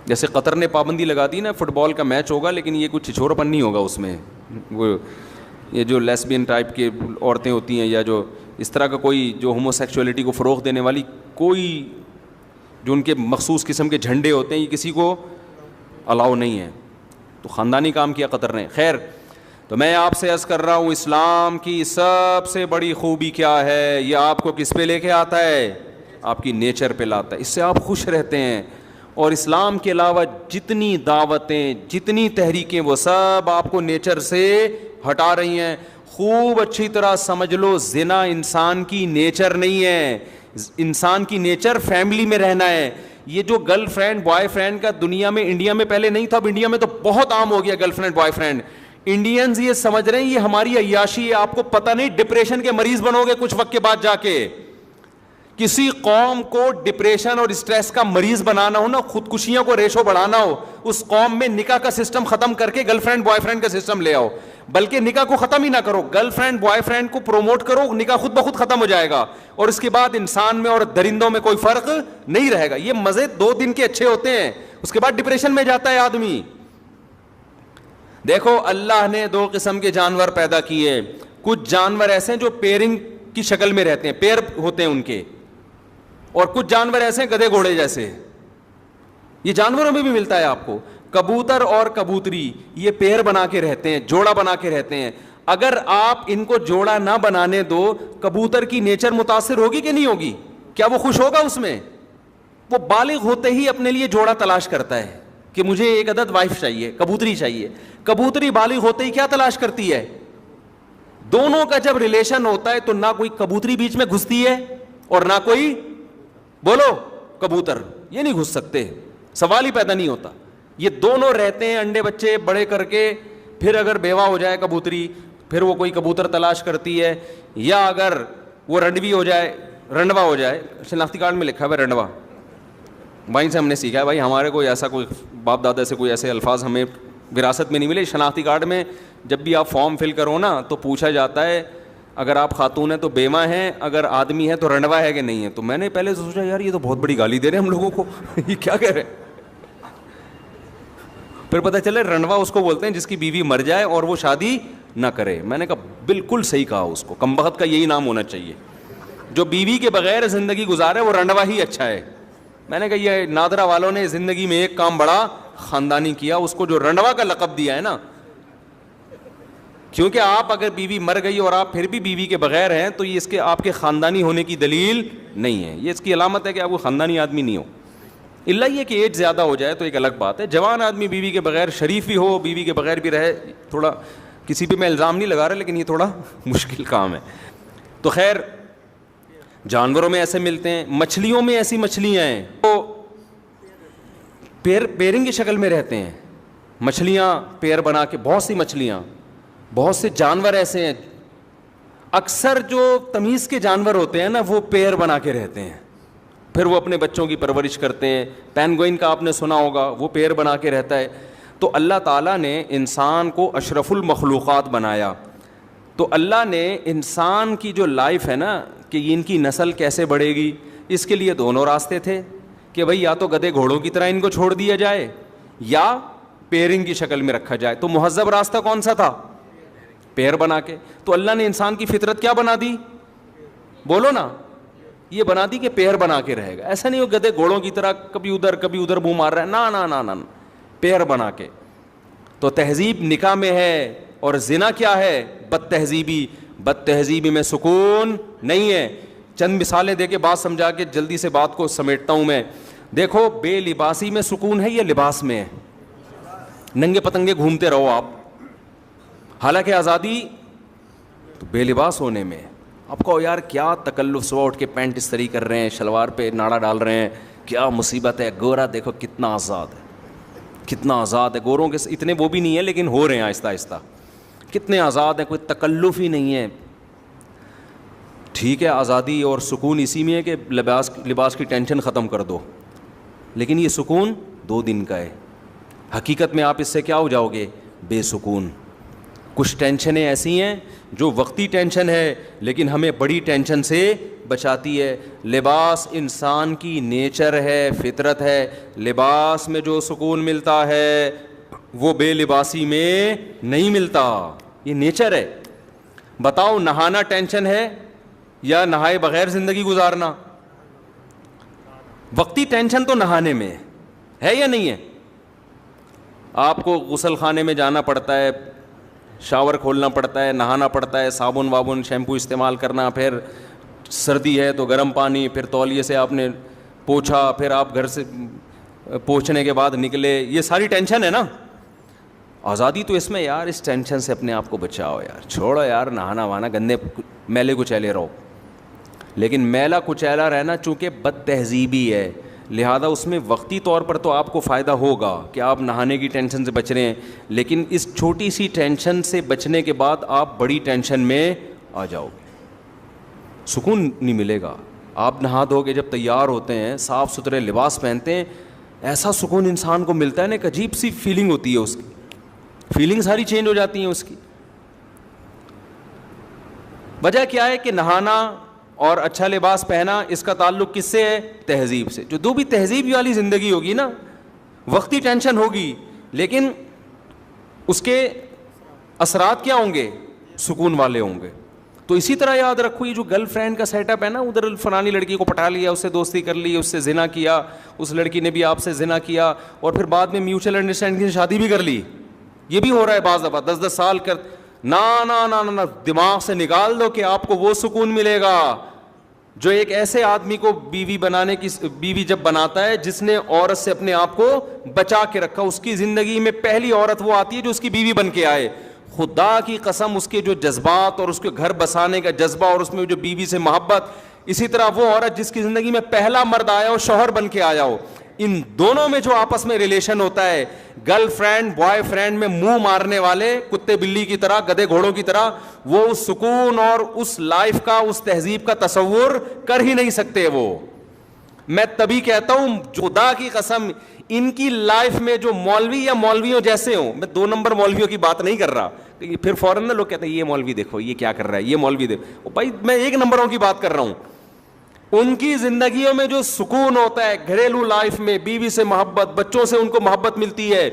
جیسے قطر نے پابندی لگا دی نا, فٹ بال کا میچ ہوگا لیکن یہ کچھ چھچورپن نہیں ہوگا اس میں, وہ یہ جو لیسبین ٹائپ کے عورتیں ہوتی ہیں یا جو اس طرح کا کوئی جو ہومو سیکچولیٹی کو فروغ دینے والی کوئی جو ان کے مخصوص قسم کے جھنڈے ہوتے ہیں, یہ کسی کو الاؤ نہیں ہے. تو خاندانی کام کیا قطر نے. خیر, تو میں آپ سے عرض کر رہا ہوں اسلام کی سب سے بڑی خوبی کیا ہے, یہ آپ کو کس پہ لے کے آتا ہے, آپ کی نیچر پہ لاتا ہے, اس سے آپ خوش رہتے ہیں. اور اسلام کے علاوہ جتنی دعوتیں جتنی تحریکیں وہ سب آپ کو نیچر سے ہٹا رہی ہیں. خوب اچھی طرح سمجھ لو, زنا انسان کی نیچر نہیں ہے, انسان کی نیچر فیملی میں رہنا ہے. یہ جو گرل فرینڈ بوائے فرینڈ کا دنیا میں, انڈیا میں پہلے نہیں تھا, اب انڈیا میں تو بہت عام ہو گیا girl friend boy friend. Indians یہ سمجھ رہے ہیں یہ ہماری عیاشی ہے, آپ کو پتہ نہیں ڈپریشن کے مریض بنو گے کچھ وقت کے بعد جا کے. کسی قوم کو ڈپریشن اور اسٹریس کا مریض بنانا ہو نا, خودکشیوں کو ریشو بڑھانا ہو, اس قوم میں نکاح کا سسٹم ختم کر کے گرل فرینڈ بوائے فرینڈ کا سسٹم لے آؤ. بلکہ نکاح کو ختم ہی نہ کرو, گرل فرینڈ بوائے فرینڈ کو پروموٹ کرو, نکاح خود بخود ختم ہو جائے گا, اور اس کے بعد انسان میں اور درندوں میں کوئی فرق نہیں رہے گا. یہ مزے 2 دن کے اچھے ہوتے ہیں, اس کے بعد ڈپریشن میں جاتا ہے آدمی. دیکھو اللہ نے 2 قسم کے جانور پیدا کیے. کچھ جانور ایسے ہیں جو پیرنگ کی شکل میں رہتے ہیں, پیر ہوتے ہیں ان کے, اور کچھ جانور ایسے ہیں گدھے گھوڑے جیسے. یہ جانوروں میں بھی ملتا ہے آپ کو. کبوتر اور کبوتری یہ پیر بنا کے رہتے ہیں, جوڑا بنا کے رہتے ہیں. اگر آپ ان کو جوڑا نہ بنانے دو, کبوتر کی نیچر متاثر ہوگی کہ نہیں ہوگی؟ کیا وہ خوش ہوگا اس میں؟ وہ بالغ ہوتے ہی اپنے لیے جوڑا تلاش کرتا ہے کہ مجھے ایک عدد وائف چاہیے, کبوتری چاہیے. کبوتری بالغ ہوتے ہی کیا تلاش کرتی ہے؟ دونوں کا جب ریلیشن ہوتا ہے تو نہ کوئی کبوتری بیچ میں گھستی ہے اور نہ کوئی, بولو, کبوتر. یہ نہیں گھس سکتے, سوال ہی پیدا نہیں ہوتا. یہ دونوں رہتے ہیں انڈے بچے بڑے کر کے, پھر اگر بیوہ ہو جائے کبوتری پھر وہ کوئی کبوتر تلاش کرتی ہے, یا اگر وہ رنڈوی ہو جائے, رنڈوا ہو جائے. شناختی کارڈ میں لکھا ہوا ہے رنڈوا, بھائی سے ہم نے سیکھا ہے. بھائی ہمارے کوئی ایسا کوئی باپ دادا سے کوئی ایسے الفاظ ہمیں وراثت میں نہیں ملے. شناختی کارڈ میں جب بھی آپ فارم فل کرو نا تو پوچھا جاتا ہے اگر آپ خاتون ہیں تو بیوہ ہیں, اگر آدمی ہے تو رنڈوا ہے کہ نہیں ہے. تو میں نے پہلے سوچا یار یہ تو بہت بڑی گالی دے رہے ہیں ہم لوگوں کو, یہ کیا کہہ رہے ہیں. پھر پتہ چلے رنڈوا اس کو بولتے ہیں جس کی بیوی مر جائے اور وہ شادی نہ کرے. میں نے کہا بالکل صحیح کہا, اس کو کمبخت کا یہی نام ہونا چاہیے. جو بیوی کے بغیر زندگی گزارے وہ رنڈوا ہی اچھا ہے. میں نے کہا یہ نادرا والوں نے زندگی میں ایک کام بڑا خاندانی کیا, اس کو جو رنڈوا کا لقب دیا ہے نا. کیونکہ آپ اگر بیوی مر گئی اور آپ پھر بھی بیوی کے بغیر ہیں تو یہ اس کے آپ کے خاندانی ہونے کی دلیل نہیں ہے, یہ اس کی علامت ہے کہ آپ کو خاندانی آدمی نہیں ہو. الا یہ کہ ایج زیادہ ہو جائے تو ایک الگ بات ہے. جوان آدمی بیوی کے بغیر شریف بھی ہو, بیوی کے بغیر بھی رہے, تھوڑا کسی پہ میں الزام نہیں لگا رہا لیکن یہ تھوڑا مشکل کام ہے. تو خیر جانوروں میں ایسے ملتے ہیں, مچھلیوں میں ایسی مچھلیاں ہیں وہ پیرنگ کی شکل میں رہتے ہیں. مچھلیاں پیر بنا کے, بہت سی مچھلیاں, بہت سے جانور ایسے ہیں. اکثر جو تمیز کے جانور ہوتے ہیں نا وہ پیر بنا کے رہتے ہیں, پھر وہ اپنے بچوں کی پرورش کرتے ہیں. پینگوئن کا آپ نے سنا ہوگا, وہ پیر بنا کے رہتا ہے. تو اللہ تعالیٰ نے انسان کو اشرف المخلوقات بنایا. تو اللہ نے انسان کی جو لائف ہے نا کہ ان کی نسل کیسے بڑھے گی, اس کے لیے دونوں راستے تھے کہ بھئی یا تو گدھے گھوڑوں کی طرح ان کو چھوڑ دیا جائے یا پیرنگ کی شکل میں رکھا جائے. تو مہذب راستہ کون سا تھا؟ پیر بنا کے. تو اللہ نے انسان کی فطرت کیا بنا دی, بولو نا, یہ بنا دی کہ پیر بنا کے رہے گا. ایسا نہیں ہو گدھے گھوڑوں کی طرح کبھی ادھر منہ مار رہا ہے, نا نا نا نا, پیر بنا کے. تو تہذیب نکاح میں ہے اور زنا کیا ہے؟ بد تہذیبی. بد تہذیبی میں سکون نہیں ہے. چند مثالیں دے کے بات سمجھا کے جلدی سے بات کو سمیٹتا ہوں میں. دیکھو بے لباسی میں سکون ہے یا لباس میں ہے؟ ننگے پتنگے گھومتے رہو آپ, حالانکہ آزادی تو بے لباس ہونے میں. آپ کو یار کیا تکلف, صبح اٹھ کے پینٹ استری کر رہے ہیں, شلوار پہ ناڑا ڈال رہے ہیں, کیا مصیبت ہے. گورا دیکھو کتنا آزاد ہے, کتنا آزاد ہے. گوروں کے اتنے وہ بھی نہیں ہے لیکن ہو رہے ہیں آہستہ آہستہ. کتنے آزاد ہیں, کوئی تکلف ہی نہیں ہے. ٹھیک ہے آزادی اور سکون اسی میں ہے کہ لباس کی ٹینشن ختم کر دو, لیکن یہ سکون 2 دن کا ہے. حقیقت میں آپ اس سے کیا ہو جاؤ گے؟ بے سکون. کچھ ٹینشنیں ایسی ہیں جو وقتی ٹینشن ہے لیکن ہمیں بڑی ٹینشن سے بچاتی ہے. لباس انسان کی نیچر ہے, فطرت ہے. لباس میں جو سکون ملتا ہے وہ بے لباسی میں نہیں ملتا, یہ نیچر ہے. بتاؤ نہانا ٹینشن ہے یا نہائے بغیر زندگی گزارنا؟ وقتی ٹینشن تو نہانے میں ہے یا نہیں ہے؟ آپ کو غسل خانے میں جانا پڑتا ہے, شاور کھولنا پڑتا ہے, نہانا پڑتا ہے, صابن وابن شیمپو استعمال کرنا, پھر سردی ہے تو گرم پانی, پھر تولیے سے آپ نے پوچھا, پھر آپ گھر سے پوچھنے کے بعد نکلے. یہ ساری ٹینشن ہے نا. آزادی تو اس میں یار اس ٹینشن سے اپنے آپ کو بچاؤ یار, چھوڑو یار نہانا وہانا, گندے میلے کچیلے رہو. لیکن میلا کچیلا رہنا چونکہ بد تہذیبی ہے, لہذا اس میں وقتی طور پر تو آپ کو فائدہ ہوگا کہ آپ نہانے کی ٹینشن سے بچ رہے ہیں, لیکن اس چھوٹی سی ٹینشن سے بچنے کے بعد آپ بڑی ٹینشن میں آ جاؤ گے, سکون نہیں ملے گا. آپ نہا دھو کے جب تیار ہوتے ہیں, صاف ستھرے لباس پہنتے ہیں, ایسا سکون انسان کو ملتا ہے نا, ایک عجیب سی فیلنگ ہوتی ہے, اس کی فیلنگ ساری چینج ہو جاتی ہیں اس کی. وجہ کیا ہے کہ نہانا اور اچھا لباس پہنا اس کا تعلق کس سے ہے؟ تہذیب سے. جو بھی تہذیب والی زندگی ہوگی نا, وقتی ٹینشن ہوگی لیکن اس کے اثرات کیا ہوں گے؟ سکون والے ہوں گے. تو اسی طرح یاد رکھو, یہ جو گرل فرینڈ کا سیٹ اپ ہے نا, ادھر فلانی لڑکی کو پٹا لیا, اس سے دوستی کر لی, اس سے زنا کیا, اس لڑکی نے بھی آپ سے زنا کیا, اور پھر بعد میں میوچل انڈرسٹینڈنگ سے شادی بھی کر لی. یہ بھی ہو رہا ہے بعض دفعہ, 10 سال نا دماغ سے نکال دو کہ آپ کو وہ سکون ملے گا جو ایک ایسے آدمی کو بیوی جب بناتا ہے جس نے عورت سے اپنے آپ کو بچا کے رکھا. اس کی زندگی میں پہلی عورت وہ آتی ہے جو اس کی بیوی بن کے آئے. خدا کی قسم اس کے جو جذبات اور اس کے گھر بسانے کا جذبہ اور اس میں جو بیوی سے محبت, اسی طرح وہ عورت جس کی زندگی میں پہلا مرد آیا ہو, شوہر بن کے آیا ہو, ان دونوں میں جو آپس میں ریلیشن ہوتا ہے, گرل فرینڈ بوائے فرینڈ میں منہ مارنے والے کتے بلی کی طرح, گدے گھوڑوں کی طرح, وہ اس سکون اور اس لائف کا, اس تہذیب کا تصور کر ہی نہیں سکتے. وہ میں تبھی کہتا ہوں خدا کی قسم, ان کی لائف میں جو مولوی یا مولویوں جیسے ہوں, میں 2 نمبر مولویوں کی بات نہیں کر رہا, پھر فوراً لوگ کہتے ہیں یہ مولوی دیکھو یہ کیا کر رہا ہے, یہ مولوی دیکھو. بھائی میں 1 نمبروں کی بات کر رہا ہوں. ان کی زندگیوں میں جو سکون ہوتا ہے گھریلو لائف میں, بیوی سے محبت, بچوں سے ان کو محبت ملتی ہے,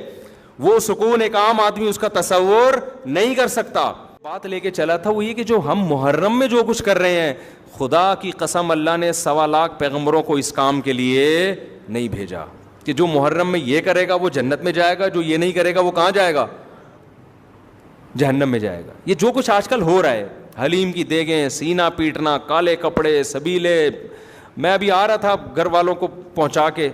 وہ سکون ایک عام آدمی اس کا تصور نہیں کر سکتا. بات لے کے چلا تھا وہ یہ کہ جو ہم محرم میں جو کچھ کر رہے ہیں, خدا کی قسم اللہ نے 1.25 لاکھ پیغمبروں کو اس کام کے لیے نہیں بھیجا کہ جو محرم میں یہ کرے گا وہ جنت میں جائے گا, جو یہ نہیں کرے گا وہ کہاں جائے گا, جہنم میں جائے گا. یہ جو کچھ آج کل ہو رہا ہے, حلیم کی دیگیں, سینہ پیٹنا, کالے کپڑے, سبیلے. میں ابھی آ رہا تھا گھر والوں کو پہنچا کے,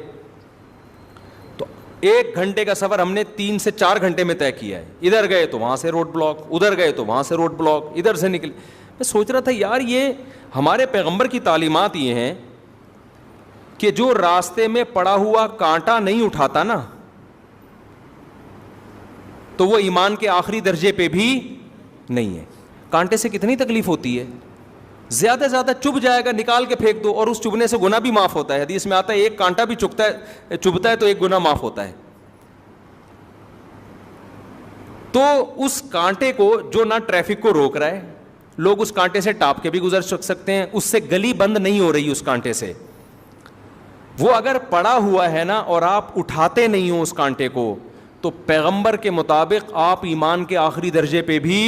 تو 1 گھنٹے کا سفر ہم نے 3 سے 4 گھنٹے میں طے کیا ہے. ادھر گئے تو وہاں سے روڈ بلاک, ادھر گئے تو وہاں سے روڈ بلاک, ادھر سے نکلے. میں سوچ رہا تھا یار یہ ہمارے پیغمبر کی تعلیمات یہ ہیں کہ جو راستے میں پڑا ہوا کانٹا نہیں اٹھاتا نا, تو وہ ایمان کے آخری درجے پہ بھی نہیں ہے. کانٹے سے کتنی تکلیف ہوتی ہے, زیادہ سے زیادہ چبھ جائے گا, نکال کے پھینک دو, اور اس چبھنے سے گناہ بھی معاف ہوتا ہے. حدیث میں آتا ہے 1 کانٹا بھی چبھتا ہے تو 1 گناہ معاف ہوتا ہے. تو اس کانٹے کو جو نہ ٹریفک کو روک رہا ہے, لوگ اس کانٹے سے ٹاپ کے بھی گزر سکتے ہیں, اس سے گلی بند نہیں ہو رہی اس کانٹے سے. وہ اگر پڑا ہوا ہے نا اور آپ اٹھاتے نہیں ہو اس کانٹے کو, تو پیغمبر کے مطابق آپ ایمان کے آخری درجے پہ بھی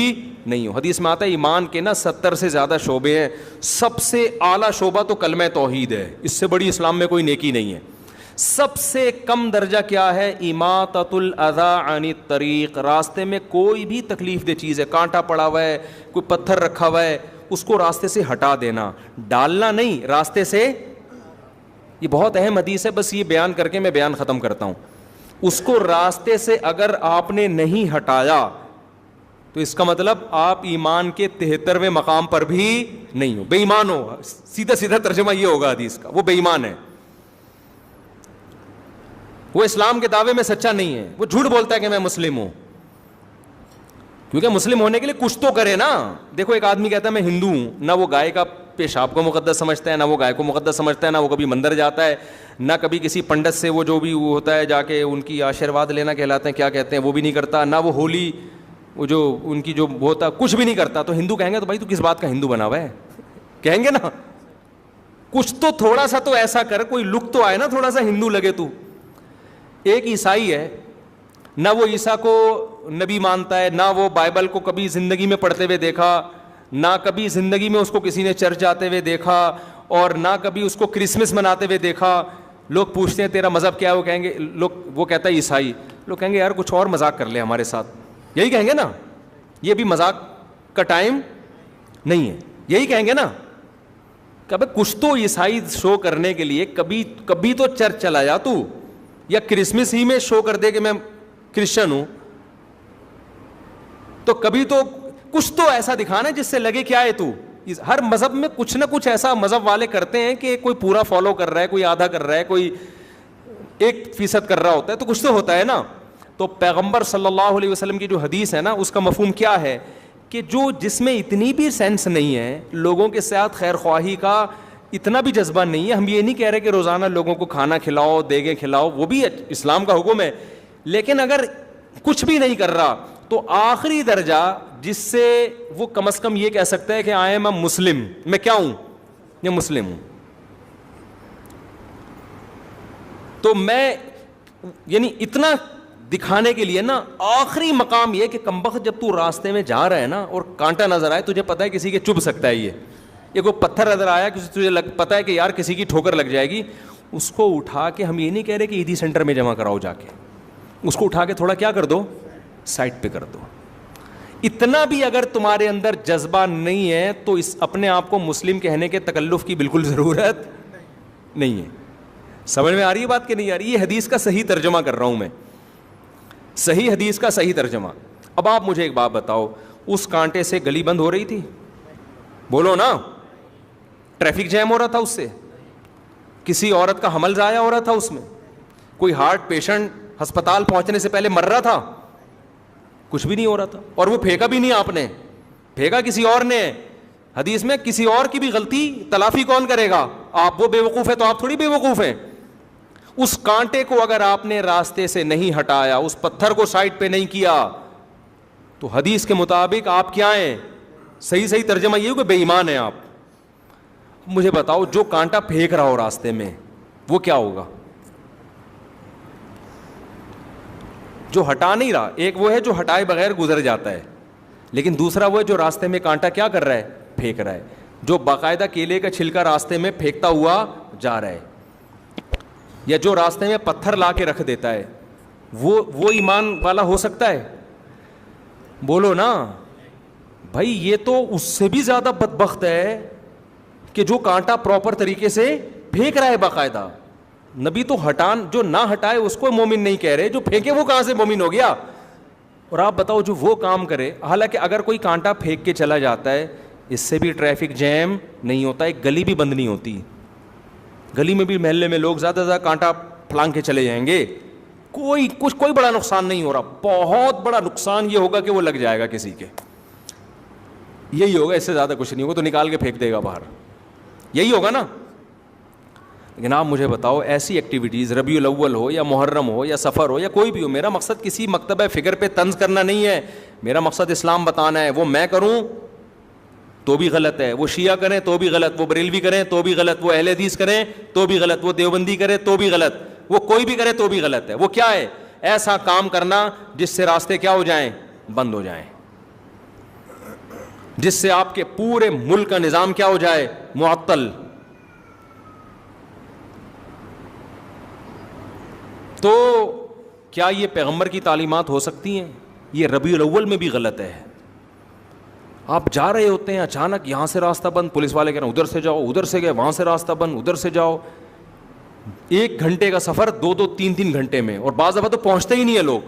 نہیں ہو. حدیث میں آتا ہے ایمان کے نا 70 سے زیادہ شعبے ہیں, سب سے اعلیٰ شعبہ تو کلمہ توحید ہے, اس سے بڑی اسلام میں کوئی نیکی نہیں ہے. سب سے کم درجہ کیا ہے, اماطۃ الاذی عن الطریق, راستے میں کوئی بھی تکلیف دہ چیز ہے, کانٹا پڑا ہوا ہے, کوئی پتھر رکھا ہوا ہے, اس کو راستے سے ہٹا دینا, ڈالنا نہیں, راستے سے. یہ بہت اہم حدیث ہے, بس یہ بیان کر کے میں بیان ختم کرتا ہوں. اس کو راستے سے اگر آپ نے نہیں ہٹایا تو اس کا مطلب آپ ایمان کے 73ویں مقام پر بھی نہیں ہو, بے ایمان ہو. سیدھا ترجمہ یہ ہوگا حدیث کا, وہ بے ایمان ہے, وہ اسلام کے دعوے میں سچا نہیں ہے, وہ جھوٹ بولتا ہے کہ میں مسلم ہوں. کیونکہ مسلم ہونے کے لیے کچھ تو کرے نا. دیکھو ایک آدمی کہتا ہے میں ہندو ہوں, نہ وہ گائے کا پیشاب کو مقدس سمجھتا ہے, نہ وہ گائے کو مقدس سمجھتا ہے, نہ وہ کبھی مندر جاتا ہے, نہ کبھی کسی پنڈت سے وہ جو بھی ہوتا ہے جا کے ان کی آشیرواد لینا کہلاتے ہیں, کیا کہتے ہیں, وہ بھی نہیں کرتا, نہ وہ ہولی وہ جو ان کی جو ہوتا ہے کچھ بھی نہیں کرتا. تو ہندو کہیں گے تو بھائی تو کس بات کا ہندو بنا ہوا ہے, کہیں گے نا. کچھ تو تھوڑا سا تو ایسا کر, کوئی لک تو آئے نا, تھوڑا سا ہندو لگے تو. ایک عیسائی ہے, نہ وہ عیسیٰ کو نبی مانتا ہے, نہ وہ بائبل کو کبھی زندگی میں پڑھتے ہوئے دیکھا, نہ کبھی زندگی میں اس کو کسی نے چرچ جاتے ہوئے دیکھا, اور نہ کبھی اس کو کرسمس مناتے ہوئے دیکھا. لوگ پوچھتے ہیں تیرا مذہب کیا ہے, وہ کہیں گے, وہ کہتا ہے عیسائی. لوگ کہیں گے یار کچھ اور مذاق کر لے ہمارے ساتھ, یہی کہیں گے نا, یہ بھی مذاق کا ٹائم نہیں ہے, یہی کہیں گے نا. کہ کچھ تو عیسائی شو کرنے کے لیے کبھی تو چرچ چلا جا تو, یا کرسمس ہی میں شو کر دے کہ میں کرسچن ہوں, تو کبھی تو کچھ تو ایسا دکھانا جس سے لگے کیا ہے تو. ہر مذہب میں کچھ نہ کچھ ایسا مذہب والے کرتے ہیں کہ کوئی پورا فالو کر رہا ہے, کوئی آدھا کر رہا ہے, کوئی 1% کر رہا ہوتا ہے, تو کچھ تو ہوتا ہے نا. تو پیغمبر صلی اللہ علیہ وسلم کی جو حدیث ہے نا, اس کا مفہوم کیا ہے کہ جس میں اتنی بھی سینس نہیں ہے, لوگوں کے ساتھ خیر خواہی کا اتنا بھی جذبہ نہیں ہے. ہم یہ نہیں کہہ رہے کہ روزانہ لوگوں کو کھانا کھلاؤ, دیگیں کھلاؤ, وہ بھی اسلام کا حکم ہے, لیکن اگر کچھ بھی نہیں کر رہا تو آخری درجہ جس سے وہ کم از کم یہ کہہ سکتا ہے کہ آئی ایم اے مسلم, میں کیا ہوں, یہ مسلم ہوں. تو میں یعنی اتنا دکھانے کے لیے نا, آخری مقام یہ کہ کمبخت جب تو راستے میں جا رہا ہے نا اور کانٹا نظر آئے, تجھے پتا ہے کسی کے چبھ سکتا ہے, یہ کوئی پتھر نظر آیا تجھے پتا ہے کہ یار کسی کی ٹھوکر لگ جائے گی, اس کو اٹھا کے, ہم یہ نہیں کہہ رہے کہ عیدی سینٹر میں جمع کراؤ جا کے, اس کو اٹھا کے تھوڑا کیا کر دو, سائڈ پہ کر دو. اتنا بھی اگر تمہارے اندر جذبہ نہیں ہے تو اس اپنے آپ کو مسلم کہنے کے تکلف کی بالکل ضرورت نہیں ہے. سمجھ میں آ رہی ہے بات کہ نہیں آ رہی؟ یہ حدیث کا صحیح ترجمہ کر رہا ہوں میں, صحیح حدیث کا صحیح ترجمہ. اب آپ مجھے ایک بات بتاؤ, اس کانٹے سے گلی بند ہو رہی تھی؟ بولو نا. ٹریفک جیم ہو رہا تھا اس سے؟ کسی عورت کا حمل ضائع ہو رہا تھا اس میں؟ کوئی ہارٹ پیشنٹ ہسپتال پہنچنے سے پہلے مر رہا تھا؟ کچھ بھی نہیں ہو رہا تھا. اور وہ پھینکا بھی نہیں آپ نے, پھینکا کسی اور نے. حدیث میں کسی اور کی بھی غلطی تلافی کون کرے گا؟ آپ. وہ بے وقوف ہے تو آپ تھوڑی بے وقوف ہیں. اس کانٹے کو اگر آپ نے راستے سے نہیں ہٹایا, اس پتھر کو سائڈ پہ نہیں کیا, تو حدیث کے مطابق آپ کیا ہیں؟ صحیح ترجمہ یہ ہو کہ بے ایمان ہیں آپ. مجھے بتاؤ, جو کانٹا پھینک رہا ہو راستے میں وہ کیا ہوگا؟ جو ہٹا نہیں رہا, ایک وہ ہے جو ہٹائے بغیر گزر جاتا ہے, لیکن دوسرا وہ ہے جو راستے میں کانٹا کیا کر رہا ہے؟ پھینک رہا ہے. جو باقاعدہ کیلے کا چھلکا راستے میں پھینکتا ہوا جا رہا ہے, یا جو راستے میں پتھر لا کے رکھ دیتا ہے, وہ ایمان والا ہو سکتا ہے؟ بولو نا بھائی. یہ تو اس سے بھی زیادہ بدبخت ہے کہ جو کانٹا پراپر طریقے سے پھینک رہا ہے باقاعدہ. نبی تو جو نہ ہٹائے اس کو مومن نہیں کہہ رہے, جو پھینکے وہ کہاں سے مومن ہو گیا؟ اور آپ بتاؤ جو وہ کام کرے, حالانکہ اگر کوئی کانٹا پھینک کے چلا جاتا ہے اس سے بھی ٹریفک جیم نہیں ہوتا, ایک گلی بھی بند نہیں ہوتی. گلی میں بھی محلے میں لوگ زیادہ سے زیادہ کانٹا پھلانگ کے چلے جائیں گے, کوئی بڑا نقصان نہیں ہو رہا. بہت بڑا نقصان یہ ہوگا کہ وہ لگ جائے گا کسی کے, یہی ہوگا, اس سے زیادہ کچھ نہیں ہوگا. تو نکال کے پھینک دے گا باہر, یہی ہوگا نا. لیکن آپ مجھے بتاؤ, ایسی ایکٹیویٹیز ربیع الاول ہو یا محرم ہو یا سفر ہو یا کوئی بھی ہو, میرا مقصد کسی مکتبہ فکر پہ طنز کرنا نہیں ہے, میرا مقصد اسلام بتانا ہے. وہ میں کروں تو بھی غلط ہے, وہ شیعہ کریں تو بھی غلط, وہ بریلوی کریں تو بھی غلط, وہ اہل حدیث کریں تو بھی غلط, وہ دیوبندی کرے تو بھی غلط, وہ کوئی بھی کرے تو بھی غلط ہے. وہ کیا ہے؟ ایسا کام کرنا جس سے راستے کیا ہو جائیں؟ بند ہو جائیں, جس سے آپ کے پورے ملک کا نظام کیا ہو جائے؟ معطل. تو کیا یہ پیغمبر کی تعلیمات ہو سکتی ہیں؟ یہ ربیع الاول میں بھی غلط ہے. آپ جا رہے ہوتے ہیں, اچانک یہاں سے راستہ بند, پولیس والے کہہ رہے ہیں ادھر سے جاؤ, ادھر سے گئے وہاں سے راستہ بند, ادھر سے جاؤ. 1 گھنٹے کا سفر 2 3 گھنٹے میں, اور بعض دفعہ تو پہنچتے ہی نہیں ہیں لوگ,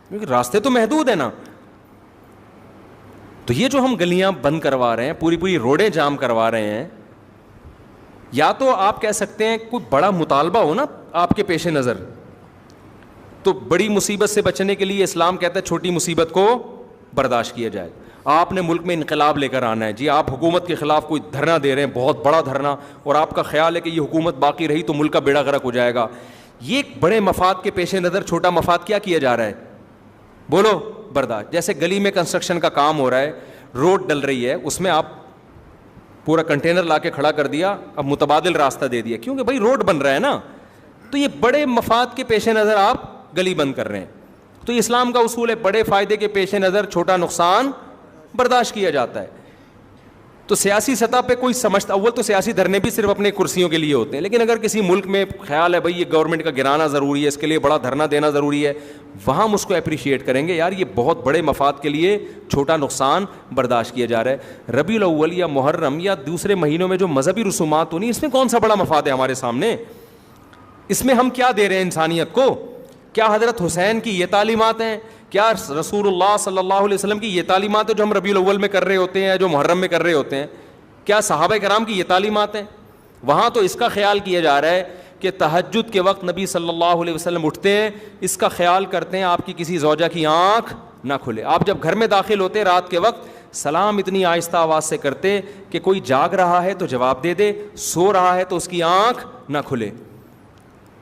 کیونکہ راستے تو محدود ہیں نا. تو یہ جو ہم گلیاں بند کروا رہے ہیں, پوری روڈیں جام کروا رہے ہیں, یا تو آپ کہہ سکتے ہیں کوئی بڑا مطالبہ ہو نا آپ کے پیش نظر, تو بڑی مصیبت سے بچنے کے لیے اسلام کہتا ہے چھوٹی مصیبت کو برداشت کیا جائے. آپ نے ملک میں انقلاب لے کر آنا ہے, جی آپ حکومت کے خلاف کوئی دھرنا دے رہے ہیں, بہت بڑا دھرنا, اور آپ کا خیال ہے کہ یہ حکومت باقی رہی تو ملک کا بیڑا غرق ہو جائے گا. یہ بڑے مفاد کے پیش نظر چھوٹا مفاد کیا جا رہا ہے؟ بولو برداشت. جیسے گلی میں کنسٹرکشن کا کام ہو رہا ہے, روڈ ڈل رہی ہے, اس میں آپ پورا کنٹینر لا کے کھڑا کر دیا, اب متبادل راستہ دے دیا, کیونکہ بھائی روڈ بن رہا ہے نا. تو یہ بڑے مفاد کے پیش نظر آپ گلی بند کر رہے ہیں. تو اسلام کا اصول ہے بڑے فائدے کے پیش نظر چھوٹا نقصان برداشت کیا جاتا ہے. تو سیاسی سطح پہ کوئی سمجھتا, اول تو سیاسی دھرنے بھی صرف اپنے کرسیوں کے لیے ہوتے ہیں, لیکن اگر کسی ملک میں خیال ہے بھائی یہ گورنمنٹ کا گرانا ضروری ہے, اس کے لیے بڑا دھرنا دینا ضروری ہے, وہاں ہم اس کو اپریشیٹ کریں گے, یار یہ بہت بڑے مفاد کے لیے چھوٹا نقصان برداشت کیا جا رہا ہے. ربیع الاول یا محرم یا دوسرے مہینوں میں جو مذہبی رسومات ہونی, اس میں کون سا بڑا مفاد ہے ہمارے سامنے؟ اس میں ہم کیا دے رہے ہیں انسانیت کو؟ کیا حضرت حسین کی یہ تعلیمات ہیں؟ کیا رسول اللہ صلی اللہ علیہ وسلم کی یہ تعلیمات ہیں جو ہم ربیع الاول میں کر رہے ہوتے ہیں, جو محرم میں کر رہے ہوتے ہیں؟ کیا صحابہ کرام کی یہ تعلیمات ہیں؟ وہاں تو اس کا خیال کیا جا رہا ہے کہ تہجد کے وقت نبی صلی اللہ علیہ وسلم اٹھتے ہیں, اس کا خیال کرتے ہیں آپ کی کسی زوجہ کی آنکھ نہ کھلے. آپ جب گھر میں داخل ہوتے رات کے وقت سلام اتنی آہستہ آواز سے کرتے کہ کوئی جاگ رہا ہے تو جواب دے دے, سو رہا ہے تو اس کی آنکھ نہ کھلے.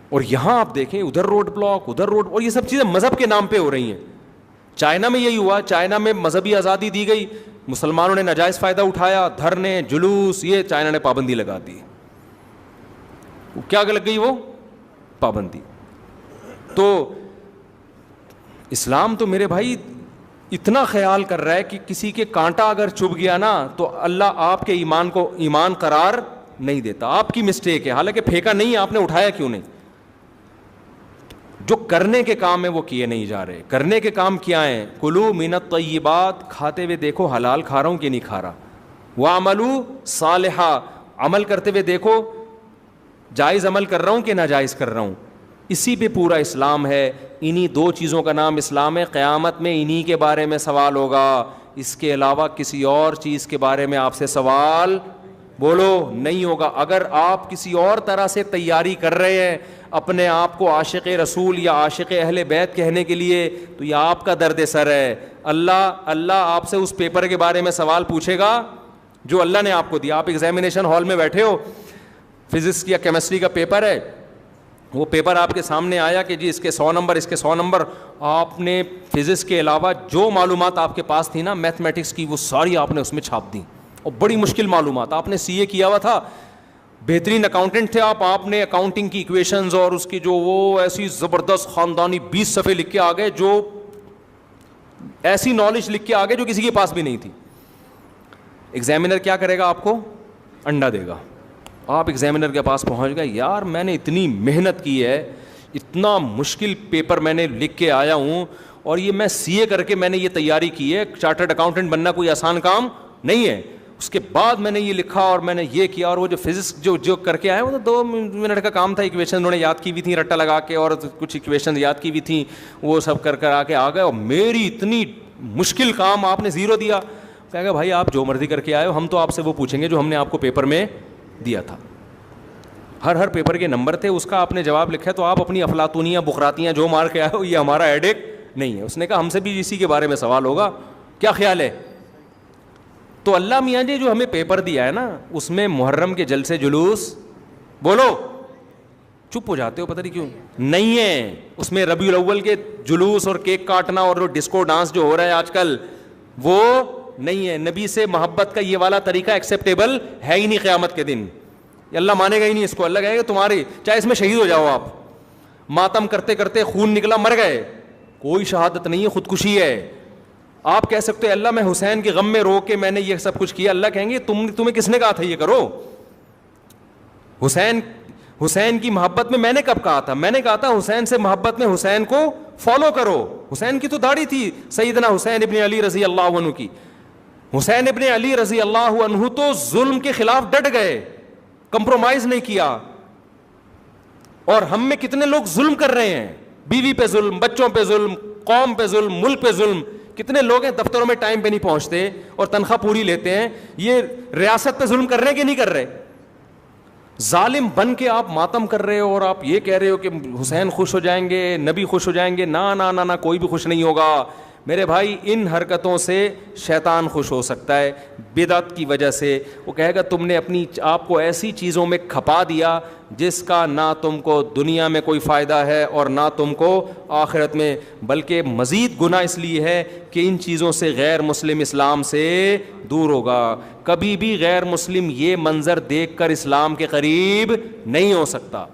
اور یہاں آپ دیکھیں ادھر روڈ بلاک, ادھر روڈ, اور یہ سب چیزیں مذہب کے نام پہ ہو رہی ہیں. چائنا میں یہی ہوا, چائنا میں مذہبی آزادی دی گئی, مسلمانوں نے ناجائز فائدہ اٹھایا, دھرنے جلوس, یہ چائنا نے پابندی لگا دی. کیا لگ گئی وہ پابندی؟ تو اسلام تو میرے بھائی اتنا خیال کر رہا ہے کہ کسی کے کانٹا اگر چبھ گیا نا تو اللہ آپ کے ایمان کو ایمان قرار نہیں دیتا. آپ کی مسٹیک ہے, حالانکہ پھینکا نہیں, آپ نے اٹھایا کیوں نہیں؟ جو کرنے کے کام ہیں وہ کیے نہیں جا رہے. کرنے کے کام کیا ہیں؟ کلوا من الطیبات, کھاتے ہوئے دیکھو حلال کھا رہا ہوں کہ نہیں کھا رہا. واعملوا صالحا, عمل کرتے ہوئے دیکھو جائز عمل کر رہا ہوں کہ ناجائز کر رہا ہوں. اسی پہ پورا اسلام ہے. انہی دو چیزوں کا نام اسلام ہے. قیامت میں انہی کے بارے میں سوال ہوگا. اس کے علاوہ کسی اور چیز کے بارے میں آپ سے سوال بولو نہیں ہوگا. اگر آپ کسی اور طرح سے تیاری کر رہے ہیں اپنے آپ کو عاشق رسول یا عاشق اہل بیت کہنے کے لیے, تو یہ آپ کا درد سر ہے. اللہ آپ سے اس پیپر کے بارے میں سوال پوچھے گا جو اللہ نے آپ کو دیا. آپ ایگزامینیشن ہال میں بیٹھے ہو, فزکس یا کیمسٹری کا پیپر ہے, وہ پیپر آپ کے سامنے آیا کہ جی اس کے 100 نمبر, اس کے 100 نمبر. آپ نے فزکس کے علاوہ جو معلومات آپ کے پاس تھی نا میتھمیٹکس کی, وہ ساری آپ نے اس میں چھاپ دی. اور بڑی مشکل معلومات. آپ نے سی اے کیا ہوا تھا, بہترین اکاؤنٹنٹ تھے آپ نے اکاؤنٹنگ کی ایکویشنز اور اس کی جو وہ ایسی زبردست خاندانی 20 صفحے لکھ کے آگے, جو ایسی نالج لکھ کے آگے جو کسی کے پاس بھی نہیں تھی. ایگزامینر کیا کرے گا؟ آپ کو انڈا دے گا. آپ ایگزامینر کے پاس پہنچ گئے, یار میں نے اتنی محنت کی ہے, اتنا مشکل پیپر میں نے لکھ کے آیا ہوں, اور یہ میں سی اے کر کے میں نے یہ تیاری کی ہے. چارٹرڈ اکاؤنٹنٹ بننا کوئی آسان کام نہیں ہے. اس کے بعد میں نے یہ لکھا اور میں نے یہ کیا, اور وہ جو فزکس جو کر کے آئے وہ تو 2 منٹ کا کام تھا. ایکویشن انہوں نے یاد کی ہوئی تھیں رٹا لگا کے, اور کچھ ایکویشن یاد کی ہوئی تھیں, وہ سب کر آ کے آ گئے. اور میری اتنی مشکل کام آپ نے 0 دیا. کہا کہ بھائی آپ جو مرضی کر کے آئے ہو, ہم تو آپ سے وہ پوچھیں گے جو ہم نے آپ کو پیپر میں دیا تھا. ہر پیپر کے نمبر تھے, اس کا آپ نے جواب لکھا, تو آپ اپنی افلاطونیاں بخراتیاں جو مار کے آئے ہو یہ ہمارا ہیڈیک نہیں ہے. اس نے کہا ہم سے بھی اسی کے بارے میں سوال ہوگا, کیا خیال ہے؟ تو اللہ میاں جی جو ہمیں پیپر دیا ہے نا, اس میں محرم کے جلسے جلوس, بولو چپ ہو جاتے ہو پتہ نہیں کیوں, نہیں ہے. اس میں ربیع الاول کے جلوس اور کیک کاٹنا اور ڈسکو ڈانس جو ہو رہا ہے آج کل, وہ نہیں ہے. نبی سے محبت کا یہ والا طریقہ ایکسیپٹیبل ہے ہی نہیں. قیامت کے دن اللہ مانے گا ہی نہیں اس کو. اللہ کہے گا تمہاری, چاہے اس میں شہید ہو جاؤ آپ, ماتم کرتے کرتے خون نکلا مر گئے, کوئی شہادت نہیں ہے, خودکشی ہے. آپ کہہ سکتے ہیں اللہ میں حسین کے غم میں رو کے میں نے یہ سب کچھ کیا. اللہ کہیں گے تمہیں کس نے کہا تھا یہ کرو؟ حسین کی محبت میں نے کب کہا تھا؟ میں نے کہا تھا حسین سے محبت میں حسین کو فالو کرو. حسین کی تو داڑھی تھی سیدنا حسین ابن علی رضی اللہ عنہ کی. حسین ابن علی رضی اللہ عنہ تو ظلم کے خلاف ڈٹ گئے, کمپرومائز نہیں کیا. اور ہم میں کتنے لوگ ظلم کر رہے ہیں, بیوی پہ ظلم, بچوں پہ ظلم, قوم پہ ظلم, ملک پہ ظلم. کتنے لوگ ہیں دفتروں میں ٹائم پہ نہیں پہنچتے اور تنخواہ پوری لیتے ہیں. یہ ریاست پہ ظلم کر رہے ہیں کہ نہیں کر رہے؟ ظالم بن کے آپ ماتم کر رہے ہو اور آپ یہ کہہ رہے ہو کہ حسین خوش ہو جائیں گے, نبی خوش ہو جائیں گے. نا نا نا نا, کوئی بھی خوش نہیں ہوگا میرے بھائی. ان حرکتوں سے شیطان خوش ہو سکتا ہے بدعت کی وجہ سے. وہ کہے گا تم نے اپنی آپ کو ایسی چیزوں میں کھپا دیا جس کا نہ تم کو دنیا میں کوئی فائدہ ہے اور نہ تم کو آخرت میں, بلکہ مزید گناہ اس لیے ہے کہ ان چیزوں سے غیر مسلم اسلام سے دور ہوگا. کبھی بھی غیر مسلم یہ منظر دیکھ کر اسلام کے قریب نہیں ہو سکتا.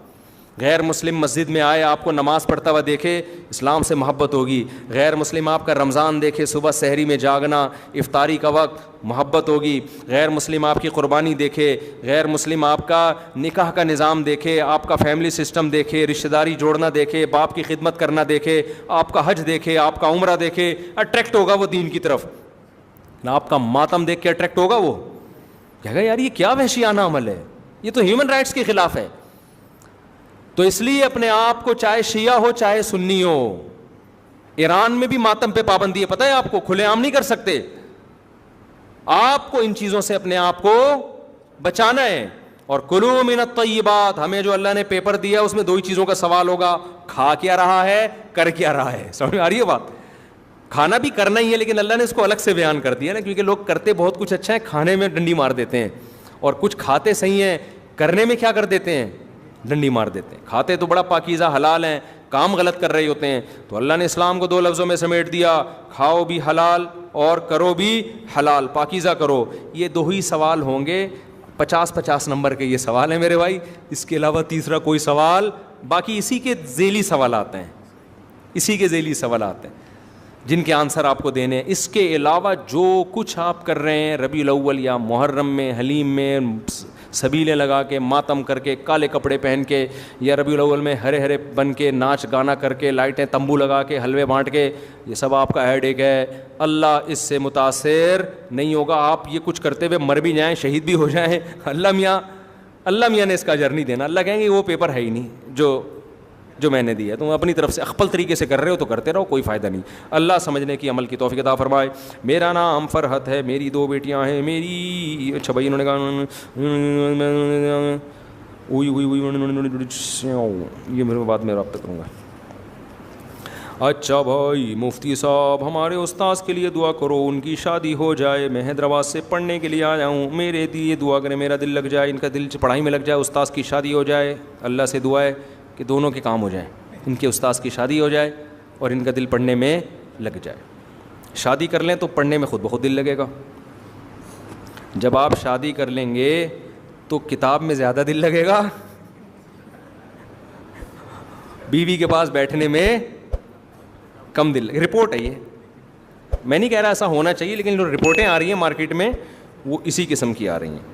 غیر مسلم مسجد میں آئے, آپ کو نماز پڑھتا ہوا دیکھے, اسلام سے محبت ہوگی. غیر مسلم آپ کا رمضان دیکھے, صبح سحری میں جاگنا, افطاری کا وقت, محبت ہوگی. غیر مسلم آپ کی قربانی دیکھے, غیر مسلم آپ کا نکاح کا نظام دیکھے, آپ کا فیملی سسٹم دیکھے, رشتہ داری جوڑنا دیکھے, باپ کی خدمت کرنا دیکھے, آپ کا حج دیکھے, آپ کا عمرہ دیکھے, اٹریکٹ ہوگا وہ دین کی طرف. نہ آپ کا ماتم دیکھ کے اٹریکٹ ہوگا, وہ کہے گا یار یہ کیا وحشیانہ عمل ہے, یہ تو ہیومن رائٹس کے خلاف ہے. تو اس لیے اپنے آپ کو, چاہے شیعہ ہو چاہے سنی ہو, ایران میں بھی ماتم پہ پابندی ہے, پتہ ہے آپ کو, کھلے عام نہیں کر سکتے. آپ کو ان چیزوں سے اپنے آپ کو بچانا ہے. اور کلوا من الطیبات, ہمیں جو اللہ نے پیپر دیا اس میں 2 ہی چیزوں کا سوال ہوگا, کھا کیا رہا ہے, کر کیا رہا ہے. سمجھ میں آ رہی ہے بات؟ کھانا بھی کرنا ہی ہے, لیکن اللہ نے اس کو الگ سے بیان کر دیا نا, کیونکہ لوگ کرتے بہت کچھ اچھا ہے, کھانے میں ڈنڈی مار دیتے ہیں, اور کچھ کھاتے صحیح ہیں, کرنے میں کیا کر دیتے ہیں, ڈنڈی مار دیتے ہیں. کھاتے تو بڑا پاکیزہ حلال ہیں, کام غلط کر رہے ہوتے ہیں. تو اللہ نے اسلام کو 2 لفظوں میں سمیٹ دیا, کھاؤ بھی حلال اور کرو بھی حلال, پاکیزہ کرو. یہ 2 ہی سوال ہوں گے, 50 نمبر کے یہ سوال ہیں میرے بھائی. اس کے علاوہ تیسرا کوئی سوال, باقی اسی کے ذیلی سوالات ہیں, اسی کے ذیلی سوالات ہیں جن کے آنسر آپ کو دینے ہیں. اس کے علاوہ جو کچھ آپ کر رہے ہیں ربیع الاول یا محرم میں, حلیم میں, سبیلیں لگا کے، ماتم کر کے، کالے کپڑے پہن کے، یا ربیع الاول میں ہرے ہرے بن کے ناچ گانا کر کے، لائٹیں تمبو لگا کے، حلوے بانٹ کے، یہ سب آپ کا ہیڈ ایک ہے. اللہ اس سے متاثر نہیں ہوگا. آپ یہ کچھ کرتے ہوئے مر بھی جائیں، شہید بھی ہو جائیں، اللہ میاں نے اس کا اجر نہیں دینا. اللہ کہیں گے وہ پیپر ہے ہی نہیں جو میں نے دیا. تم اپنی طرف سے اخپل طریقے سے کر رہے ہو تو کرتے رہو، کوئی فائدہ نہیں. اللہ سمجھنے کی عمل کی توفیق عطا فرمائے. میرا نام فرحت ہے، میری 2 بیٹیاں ہیں. میری اچھا بھائی انہوں نے کہا یہ میرے بعد میں رابطہ کروں گا. اچھا بھائی مفتی صاحب ہمارے استاذ کے لیے دعا کرو، ان کی شادی ہو جائے، میں حیدرآباد سے پڑھنے کے لیے آیا ہوں، میرے لیے دعا کریں، میرا دل لگ جائے، ان کا دل پڑھائی میں لگ جائے، استاذ کی شادی ہو جائے. اللہ سے دعا ہے کہ دونوں کے کام ہو جائیں، ان کے استاذ کی شادی ہو جائے اور ان کا دل پڑھنے میں لگ جائے. شادی کر لیں تو پڑھنے میں خود بخود دل لگے گا. جب آپ شادی کر لیں گے تو کتاب میں زیادہ دل لگے گا، بیوی کے پاس بیٹھنے میں کم دل. رپورٹ ہے یہ، میں نہیں کہہ رہا ایسا ہونا چاہیے، لیکن جو رپورٹیں آ رہی ہیں مارکیٹ میں وہ اسی قسم کی آ رہی ہیں.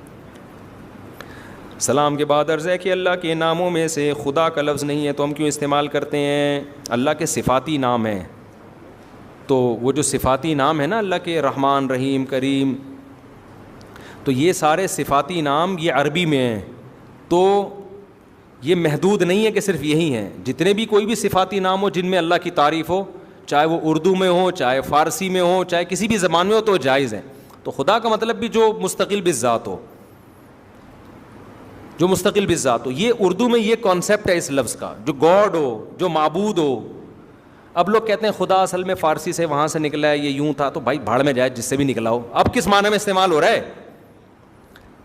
سلام کے بعد عرض ہے کہ اللہ کے ناموں میں سے خدا کا لفظ نہیں ہے تو ہم کیوں استعمال کرتے ہیں؟ اللہ کے صفاتی نام ہیں، تو وہ جو صفاتی نام ہے نا اللہ کے، رحمان، رحیم، کریم، تو یہ سارے صفاتی نام یہ عربی میں ہیں. تو یہ محدود نہیں ہے کہ صرف یہی ہیں. جتنے بھی کوئی بھی صفاتی نام ہو جن میں اللہ کی تعریف ہو، چاہے وہ اردو میں ہو، چاہے فارسی میں ہو، چاہے کسی بھی زبان میں ہو، تو جائز ہیں. تو خدا کا مطلب بھی جو مستقل بالذات ہو، جو مستقل بالذات ہو. یہ اردو میں یہ کانسیپٹ ہے اس لفظ کا، جو گاڈ ہو، جو معبود ہو. اب لوگ کہتے ہیں خدا اصل میں فارسی سے وہاں سے نکلا ہے، یہ یوں تھا. تو بھائی بھاڑ میں جائے جس سے بھی نکلا ہو. اب کس معنی میں استعمال ہو رہا ہے؟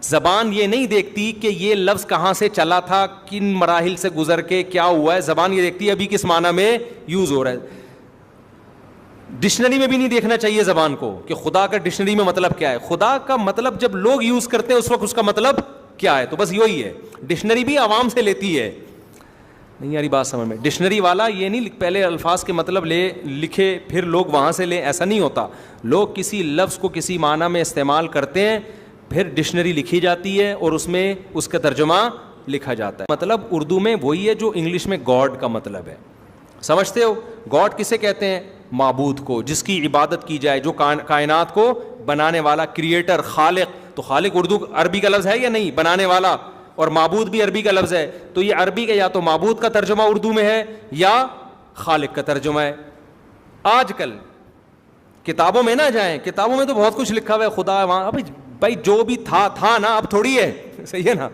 زبان یہ نہیں دیکھتی کہ یہ لفظ کہاں سے چلا تھا، کن مراحل سے گزر کے کیا ہوا ہے. زبان یہ دیکھتی ہے ابھی کس معنی میں یوز ہو رہا ہے. ڈکشنری میں بھی نہیں دیکھنا چاہیے زبان کو کہ خدا کا ڈکشنری میں مطلب کیا ہے. خدا کا مطلب جب لوگ یوز کرتے ہیں اس وقت اس کا مطلب کیا ہے، تو بس یہی ہے. ڈکشنری بھی عوام سے لیتی ہے. نہیں یاری بات سمجھ میں؟ ڈکشنری والا یہ نہیں پہلے الفاظ کے مطلب لکھے پھر لوگ وہاں سے لیں، ایسا نہیں ہوتا. لوگ کسی لفظ کو کسی معنی میں استعمال کرتے ہیں، پھر ڈکشنری لکھی جاتی ہے اور اس میں اس کا ترجمہ لکھا جاتا ہے. مطلب اردو میں وہی ہے جو انگلش میں گاڈ کا مطلب ہے. سمجھتے ہو؟ گاڈ کسے کہتے ہیں؟ معبود کو، جس کی عبادت کی جائے، جو کائنات کو بنانے والا، کریٹر، خالق. تو خالق اردو عربی کا لفظ ہے یا نہیں؟ بنانے والا. اور معبود بھی عربی کا لفظ ہے. تو یہ عربی کا یا تو معبود کا ترجمہ اردو میں ہے یا خالق کا ترجمہ ہے. آج کل کتابوں میں نہ جائیں، کتابوں میں تو بہت کچھ لکھا ہوا ہے خدا وہاں. ابھی بھائی جو بھی تھا نا، اب تھوڑی ہے. صحیح ہے نا؟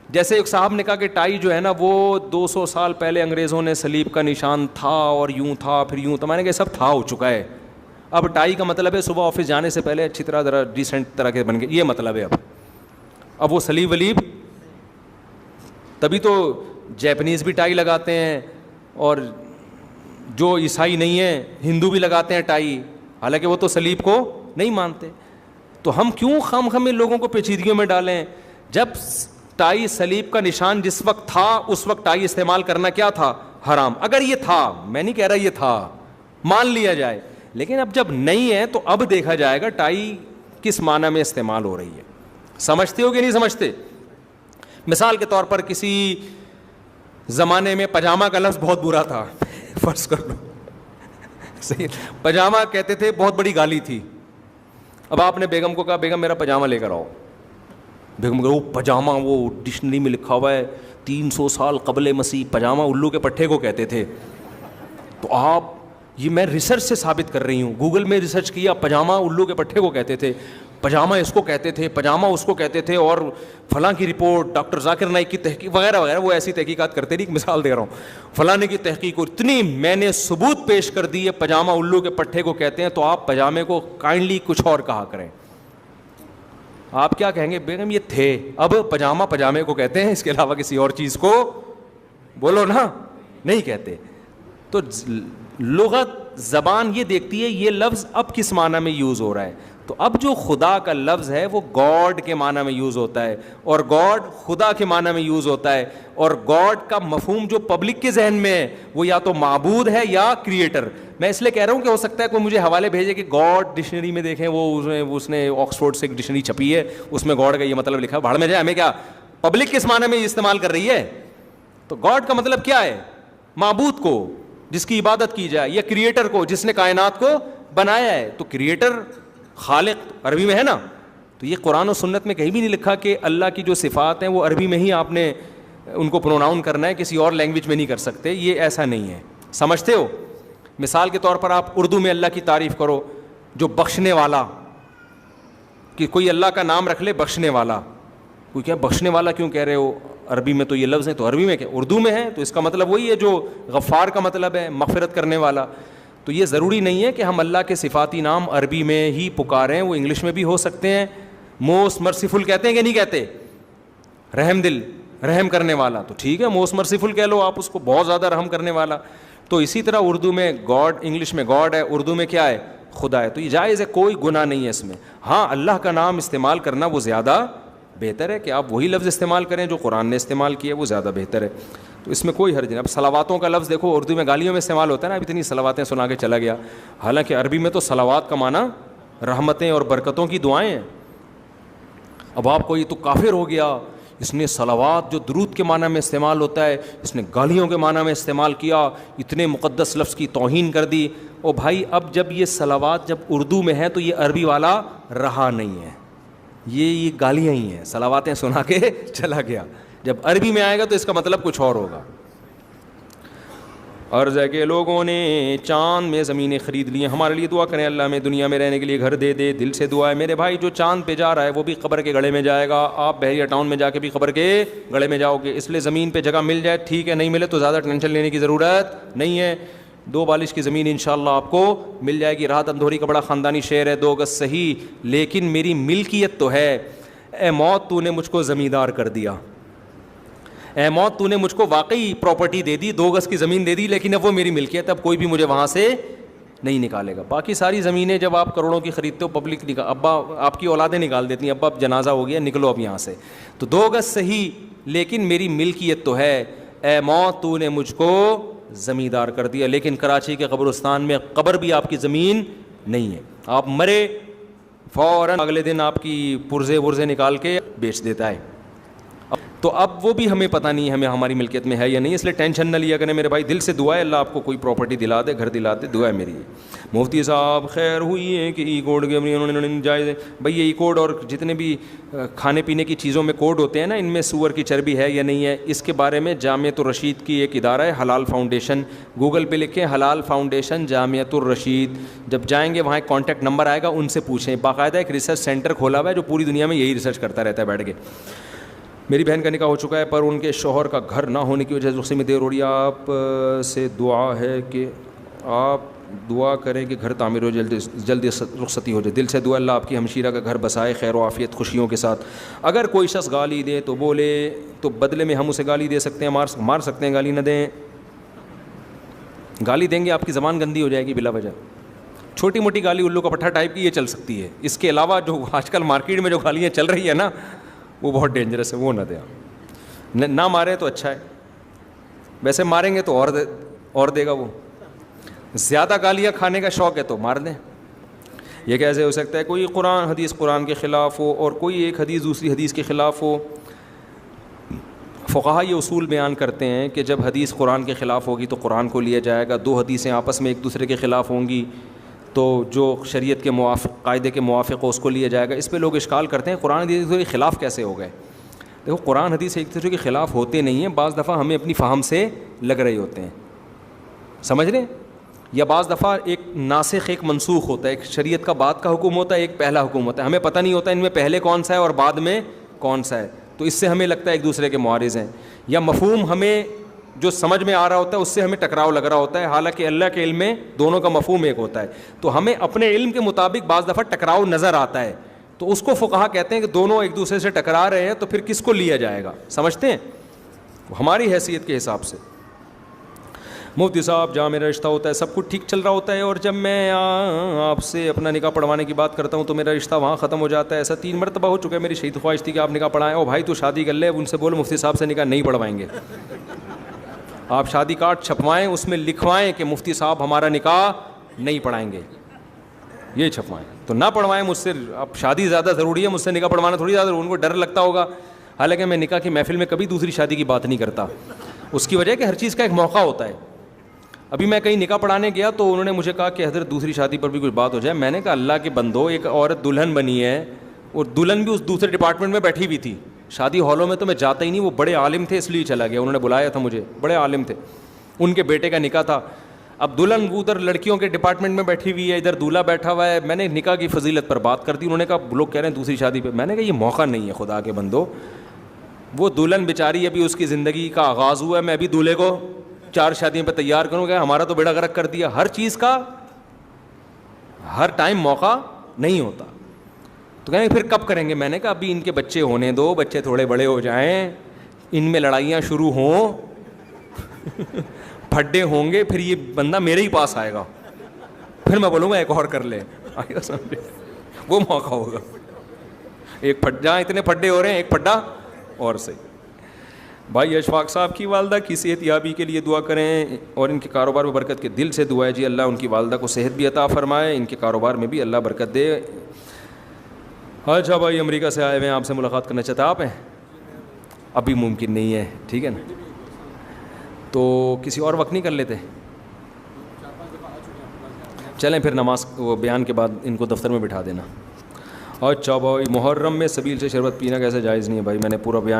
جیسے ایک صاحب نے کہا کہ ٹائی جو ہے نا وہ 200 سال پہلے انگریزوں نے صلیب کا نشان تھا اور یوں تھا پھر یوں تھا. میں نے کہا سب تھا ہو چکا ہے. اب ٹائی کا مطلب ہے صبح آفس جانے سے پہلے اچھی طرح ذرا ڈیسنٹ طرح کے بن گئے، یہ مطلب ہے. اب وہ صلیب ولیب، تبھی تو جیپنیز بھی ٹائی لگاتے ہیں اور جو عیسائی نہیں ہیں ہندو بھی لگاتے ہیں ٹائی، حالانکہ وہ تو صلیب کو نہیں مانتے. تو ہم کیوں خام لوگوں کو پیچیدگیوں میں ڈالیں؟ جب ٹائی صلیب کا نشان جس وقت تھا اس وقت ٹائی استعمال کرنا کیا تھا؟ حرام. اگر یہ تھا، میں نہیں کہہ رہا یہ تھا، مان لیا جائے، لیکن اب جب نہیں ہے تو اب دیکھا جائے گا ٹائی کس معنی میں استعمال ہو رہی ہے. سمجھتے ہو کہ نہیں سمجھتے؟ مثال کے طور پر کسی زمانے میں پاجامہ کا لفظ بہت برا تھا، فرض کر لو. صحیح، پاجامہ کہتے تھے، بہت بڑی گالی تھی. اب آپ نے بیگم کو کہا بیگم میرا پاجامہ لے کر آؤ. بیگم وہ پاجامہ، وہ ڈکشنری میں لکھا ہوا ہے 300 سال قبل مسیح پاجامہ الو کے پٹھے کو کہتے تھے. تو آپ، یہ میں ریسرچ سے ثابت کر رہی ہوں، گوگل میں ریسرچ کیا، پاجامہ الو کے پٹھے کو کہتے تھے، پاجامہ اس کو کہتے تھے، پاجامہ اس کو کہتے تھے، اور فلاں کی رپورٹ، ڈاکٹر ذاکر نائک کی تحقیق وغیرہ وغیرہ. وہ ایسی تحقیقات کرتے نہیں، مثال دے رہا ہوں، فلاں کی تحقیق، اور اتنی میں نے ثبوت پیش کر دی ہے پاجامہ الو کے پٹھے کو کہتے ہیں. تو آپ پاجامے کو کائنڈلی کچھ اور کہا کریں. آپ کیا کہیں گے؟ بیگم یہ تھے، اب پاجامہ پاجامے کو کہتے ہیں، اس کے علاوہ کسی اور چیز کو بولو نا، نہیں کہتے. تو لغت، زبان یہ دیکھتی ہے یہ لفظ اب کس معنی میں یوز ہو رہا ہے. تو اب جو خدا کا لفظ ہے وہ گاڈ کے معنی میں یوز ہوتا ہے، اور گاڈ خدا کے معنی میں یوز ہوتا ہے. اور گاڈ کا مفہوم جو پبلک کے ذہن میں ہے وہ یا تو معبود ہے یا کریٹر. میں اس لیے کہہ رہا ہوں کہ ہو سکتا ہے کوئی مجھے حوالے بھیجے کہ گاڈ ڈکشنری میں دیکھیں, وہ اس نے آکسفورڈ سے ایک ڈکشنری چھپی ہے, اس میں گاڈ کا یہ مطلب لکھا ہے, بھاڑ میں جائے, ہمیں کیا, پبلک کس معنی میں استعمال کر رہی ہے. تو گاڈ کا مطلب کیا ہے, معبود کو جس کی عبادت کی جائے, یا کریٹر کو جس نے کائنات کو بنایا ہے. تو کریٹر, خالق عربی میں ہے نا. تو یہ قرآن و سنت میں کہیں بھی نہیں لکھا کہ اللہ کی جو صفات ہیں وہ عربی میں ہی آپ نے ان کو پروناؤن کرنا ہے, کسی اور لینگویج میں نہیں کر سکتے. یہ ایسا نہیں ہے, سمجھتے ہو. مثال کے طور پر آپ اردو میں اللہ کی تعریف کرو, جو بخشنے والا, کہ کوئی اللہ کا نام رکھ لے بخشنے والا. کوئی کیا بخشنے والا کیوں کہہ رہے ہو, عربی میں تو یہ لفظ ہیں, تو عربی میں کیا, اردو میں ہے, تو اس کا مطلب وہی ہے جو غفار کا مطلب ہے, مغفرت کرنے والا. تو یہ ضروری نہیں ہے کہ ہم اللہ کے صفاتی نام عربی میں ہی پکاریں, وہ انگلش میں بھی ہو سکتے ہیں. موسٹ مرسیفل کہتے ہیں کہ نہیں کہتے, رحم دل, رحم کرنے والا, تو ٹھیک ہے موسٹ مرسیفل کہہ لو آپ اس کو, بہت زیادہ رحم کرنے والا. تو اسی طرح اردو میں گاڈ, انگلش میں گاڈ ہے, اردو میں کیا ہے, خدا ہے. تو یہ جائز ہے, کوئی گناہ نہیں ہے اس میں. ہاں اللہ کا نام استعمال کرنا وہ زیادہ بہتر ہے کہ آپ وہی لفظ استعمال کریں جو قرآن نے استعمال کیا ہے, وہ زیادہ بہتر ہے. تو اس میں کوئی حرج نہیں. اب صلواتوں کا لفظ دیکھو, اردو میں گالیوں میں استعمال ہوتا ہے نا, اب اتنی صلواتیں سنا کے چلا گیا, حالانکہ عربی میں تو صلوات کا معنی رحمتیں اور برکتوں کی دعائیں ہیں. اب آپ کو یہ تو کافر ہو گیا, اس نے صلوات جو درود کے معنی میں استعمال ہوتا ہے اس نے گالیوں کے معنی میں استعمال کیا, اتنے مقدس لفظ کی توہین کر دی. او بھائی, اب جب یہ صلوات جب اردو میں ہے تو یہ عربی والا رہا نہیں ہے, یہ گالیاں ہی ہیں, صلواتیں سنا کے چلا گیا. جب عربی میں آئے گا تو اس کا مطلب کچھ اور ہوگا. عرض ہے کہ لوگوں نے چاند میں زمینیں خرید لی ہیں, ہمارے لیے دعا کریں اللہ میں دنیا میں رہنے کے لیے گھر دے دے. دل سے دعا ہے میرے بھائی, جو چاند پہ جا رہا ہے وہ بھی قبر کے گڑھے میں جائے گا, آپ بحریہ ٹاؤن میں جا کے بھی قبر کے گڑھے میں جاؤ گے. اس لیے زمین پہ جگہ مل جائے ٹھیک ہے, نہیں ملے تو زیادہ ٹینشن لینے کی ضرورت نہیں ہے. 2 بالش کی زمین انشاءاللہ آپ کو مل جائے گی. راحت اندھوری کا بڑا خاندانی شعر ہے, 2 گز صحیح لیکن میری ملکیت تو ہے, اے موت تو نے مجھ کو زمیندار کر دیا. اے موت تو نے مجھ کو واقعی پراپرٹی دے دی, 2 گز کی زمین دے دی, لیکن اب وہ میری ملکیت, اب کوئی بھی مجھے وہاں سے نہیں نکالے گا. باقی ساری زمینیں جب آپ کروڑوں کی خریدتے ہو, پبلک ابا آپ کی اولادیں نکال دیتی ہیں, ابا اب جنازہ ہو گیا نکلو اب یہاں سے. تو 2 گز صحیح لیکن میری ملکیت تو ہے, اے موت تو نے مجھ کو زمیندار کر دیا. لیکن کراچی کے قبرستان میں قبر بھی آپ کی زمین نہیں ہے, آپ مرے فوراً اگلے دن آپ کی پرزے ورزے نکال کے بیچ دیتا ہے. تو اب وہ بھی ہمیں پتہ نہیں ہے ہمیں ہماری ملکیت میں ہے یا نہیں, اس لیے ٹینشن نہ لیا کریں میرے بھائی. دل سے دعا ہے اللہ آپ کو کوئی پراپرٹی دلا دے, گھر دلا دے, دعا ہے میری. مفتی صاحب خیر ہوئی ہے کہ ای کوڈ کے انہوں نے جائز ہے بھائی, یہ ای کوڈ اور جتنے بھی کھانے پینے کی چیزوں میں کوڈ ہوتے ہیں نا, ان میں سور کی چربی ہے یا نہیں ہے, اس کے بارے میں جامعۃ الرشید کی ایک ادارہ ہے حلال فاؤنڈیشن, گوگل پہ لکھیں حلال فاؤنڈیشن جامعۃ الرشید, جب جائیں گے وہاں ایک کانٹیکٹ نمبر آئے گا, ان سے پوچھیں. باقاعدہ ایک ریسرچ سینٹر کھولا ہوا ہے جو پوری دنیا میں یہی ریسرچ کرتا رہتا ہے بیٹھ کے. میری بہن کا نکاح ہو چکا ہے پر ان کے شوہر کا گھر نہ ہونے کی وجہ سے رخصتی میں دیر ہو رہی ہے. آپ سے دعا ہے کہ آپ دعا کریں کہ گھر تعمیر ہو, جلدی رخصتی ہو جائے. دل سے دعا اللہ آپ کی ہمشیرہ کا گھر بسائے خیر و عافیت خوشیوں کے ساتھ. اگر کوئی شخص گالی دے تو بولے تو بدلے میں ہم اسے گالی دے سکتے ہیں, مار سکتے ہیں, گالی نہ دیں. گالی دیں گے آپ کی زبان گندی ہو جائے گی بلا وجہ. چھوٹی موٹی گالی الو کا پٹھا ٹائپ کی یہ چل سکتی ہے, اس کے علاوہ جو آج کل مارکیٹ میں جو گالیاں چل رہی ہیں نا وہ بہت ڈینجرس ہے, وہ نہ دیں. نہ مارے تو اچھا ہے, ویسے ماریں گے تو اور دے گا وہ. زیادہ گالیاں کھانے کا شوق ہے تو مار دیں. یہ کیسے ہو سکتا ہے کوئی حدیث قرآن کے خلاف ہو اور کوئی ایک حدیث دوسری حدیث کے خلاف ہو. فقہا یہ اصول بیان کرتے ہیں کہ جب حدیث قرآن کے خلاف ہوگی تو قرآن کو لیا جائے گا, 2 حدیثیں آپس میں ایک دوسرے کے خلاف ہوں گی تو جو شریعت کے موافق قاعدے کے موافق ہو اس کو لیا جائے گا. اس پہ لوگ اشکال کرتے ہیں قرآن حدیث کے خلاف کیسے ہو گئے. دیکھو قرآن حدیث ایک دوسرے کے خلاف ہوتے نہیں ہیں, بعض دفعہ ہمیں اپنی فہم سے لگ رہے ہوتے ہیں, سمجھ رہے ہیں, یا بعض دفعہ ایک ناسخ ایک منسوخ ہوتا ہے, ایک شریعت کا بعد کا حکم ہوتا ہے, ایک پہلا حکم ہوتا ہے, ہمیں پتہ نہیں ہوتا ان میں پہلے کون سا ہے اور بعد میں کون سا ہے, تو اس سے ہمیں لگتا ہے ایک دوسرے کے معارض ہیں. یا مفہوم ہمیں جو سمجھ میں آ رہا ہوتا ہے اس سے ہمیں ٹکراؤ لگ رہا ہوتا ہے, حالانکہ اللہ کے علم میں دونوں کا مفہوم ایک ہوتا ہے. تو ہمیں اپنے علم کے مطابق بعض دفعہ ٹکراؤ نظر آتا ہے, تو اس کو فقہا کہتے ہیں کہ دونوں ایک دوسرے سے ٹکرا رہے ہیں تو پھر کس کو لیا جائے گا, سمجھتے ہیں, ہماری حیثیت کے حساب سے. مفتی صاحب جہاں میرا رشتہ ہوتا ہے سب کچھ ٹھیک چل رہا ہوتا ہے, اور جب میں آپ سے اپنا نکاح پڑھوانے کی بات کرتا ہوں تو میرا رشتہ وہاں ختم ہو جاتا ہے. ایسا 3 مرتبہ ہو چکا ہے. میری شدید خواہش تھی کہ آپ نکاح پڑھائیں. او بھائی تو شادی کر لے, ان سے بولو مفتی صاحب سے نکاح نہیں پڑھوائیں گے. آپ شادی کارڈ چھپوائیں, اس میں لکھوائیں کہ مفتی صاحب ہمارا نکاح نہیں پڑھائیں گے, یہ چھپوائیں. تو نہ پڑھوائیں مجھ سے. اب شادی زیادہ ضروری ہے, مجھ سے نکاح پڑھوانا تھوڑی زیادہ, ان کو ڈر لگتا ہوگا. حالانکہ میں نکاح کی محفل میں کبھی دوسری شادی کی بات نہیں کرتا. اس کی وجہ ہے کہ ہر چیز کا ایک موقع ہوتا ہے. ابھی میں کہیں نکاح پڑھانے گیا تو انہوں نے مجھے کہا کہ حضرت دوسری شادی پر بھی کچھ بات ہو جائے. میں نے کہا اللہ کے بندو, ایک عورت دلہن بنی ہے اور دلہن بھی اس دوسرے ڈپارٹمنٹ میں بیٹھی ہوئی تھی. شادی ہالوں میں تو میں جاتا ہی نہیں, وہ بڑے عالم تھے اس لیے چلا گیا, انہوں نے بلایا تھا مجھے, بڑے عالم تھے, ان کے بیٹے کا نکاح تھا. اب دلہن ادھر لڑکیوں کے ڈپارٹمنٹ میں بیٹھی ہوئی ہے, ادھر دولہا بیٹھا ہوا ہے. میں نے نکاح کی فضیلت پر بات کر دی, انہوں نے کہا لوگ کہہ رہے ہیں دوسری شادی پہ. میں نے کہا یہ موقع نہیں ہے خدا کے بندو. وہ دلہن بیچاری ابھی اس کی زندگی کا آغاز ہوا ہے, میں ابھی دولہے کو 4 شادیوں پہ تیار کروں گا, ہمارا تو بیڑا غرق کر دیا. ہر چیز کا ہر ٹائم موقع نہیں ہوتا. تو کہیں پھر کب کریں گے؟ میں نے کہا ابھی ان کے بچے ہونے دو, بچے تھوڑے بڑے ہو جائیں, ان میں لڑائیاں شروع ہوں, پھڈے ہوں گے, پھر یہ بندہ میرے ہی پاس آئے گا, پھر میں بولوں گا ایک اور کر لے. وہ موقع ہوگا. ایک جہاں اتنے پھڈے ہو رہے ہیں, ایک پھڈا اور صحیح. بھائی اشفاق صاحب کی والدہ کی صحت یابی کے لیے دعا کریں اور ان کے کاروبار میں برکت کے دل سے دعا ہے. جی اللہ ان کی والدہ کو صحت بھی عطا فرمائے, ان کے کاروبار میں بھی اللہ برکت دے. اچھا بھائی امریکہ سے آئے ہوئے ہیں, آپ سے ملاقات کرنا چاہتے ہیں, آپ ہیں؟ ابھی ممکن نہیں ہے, ٹھیک ہے نا, تو کسی اور وقت نہیں کر لیتے؟ چلیں پھر نماز وہ بیان کے بعد ان کو دفتر میں بٹھا دینا. اچھا بھائی محرم میں سبیل سے شربت پینا کیسے جائز نہیں ہے؟ بھائی میں نے پورا بیان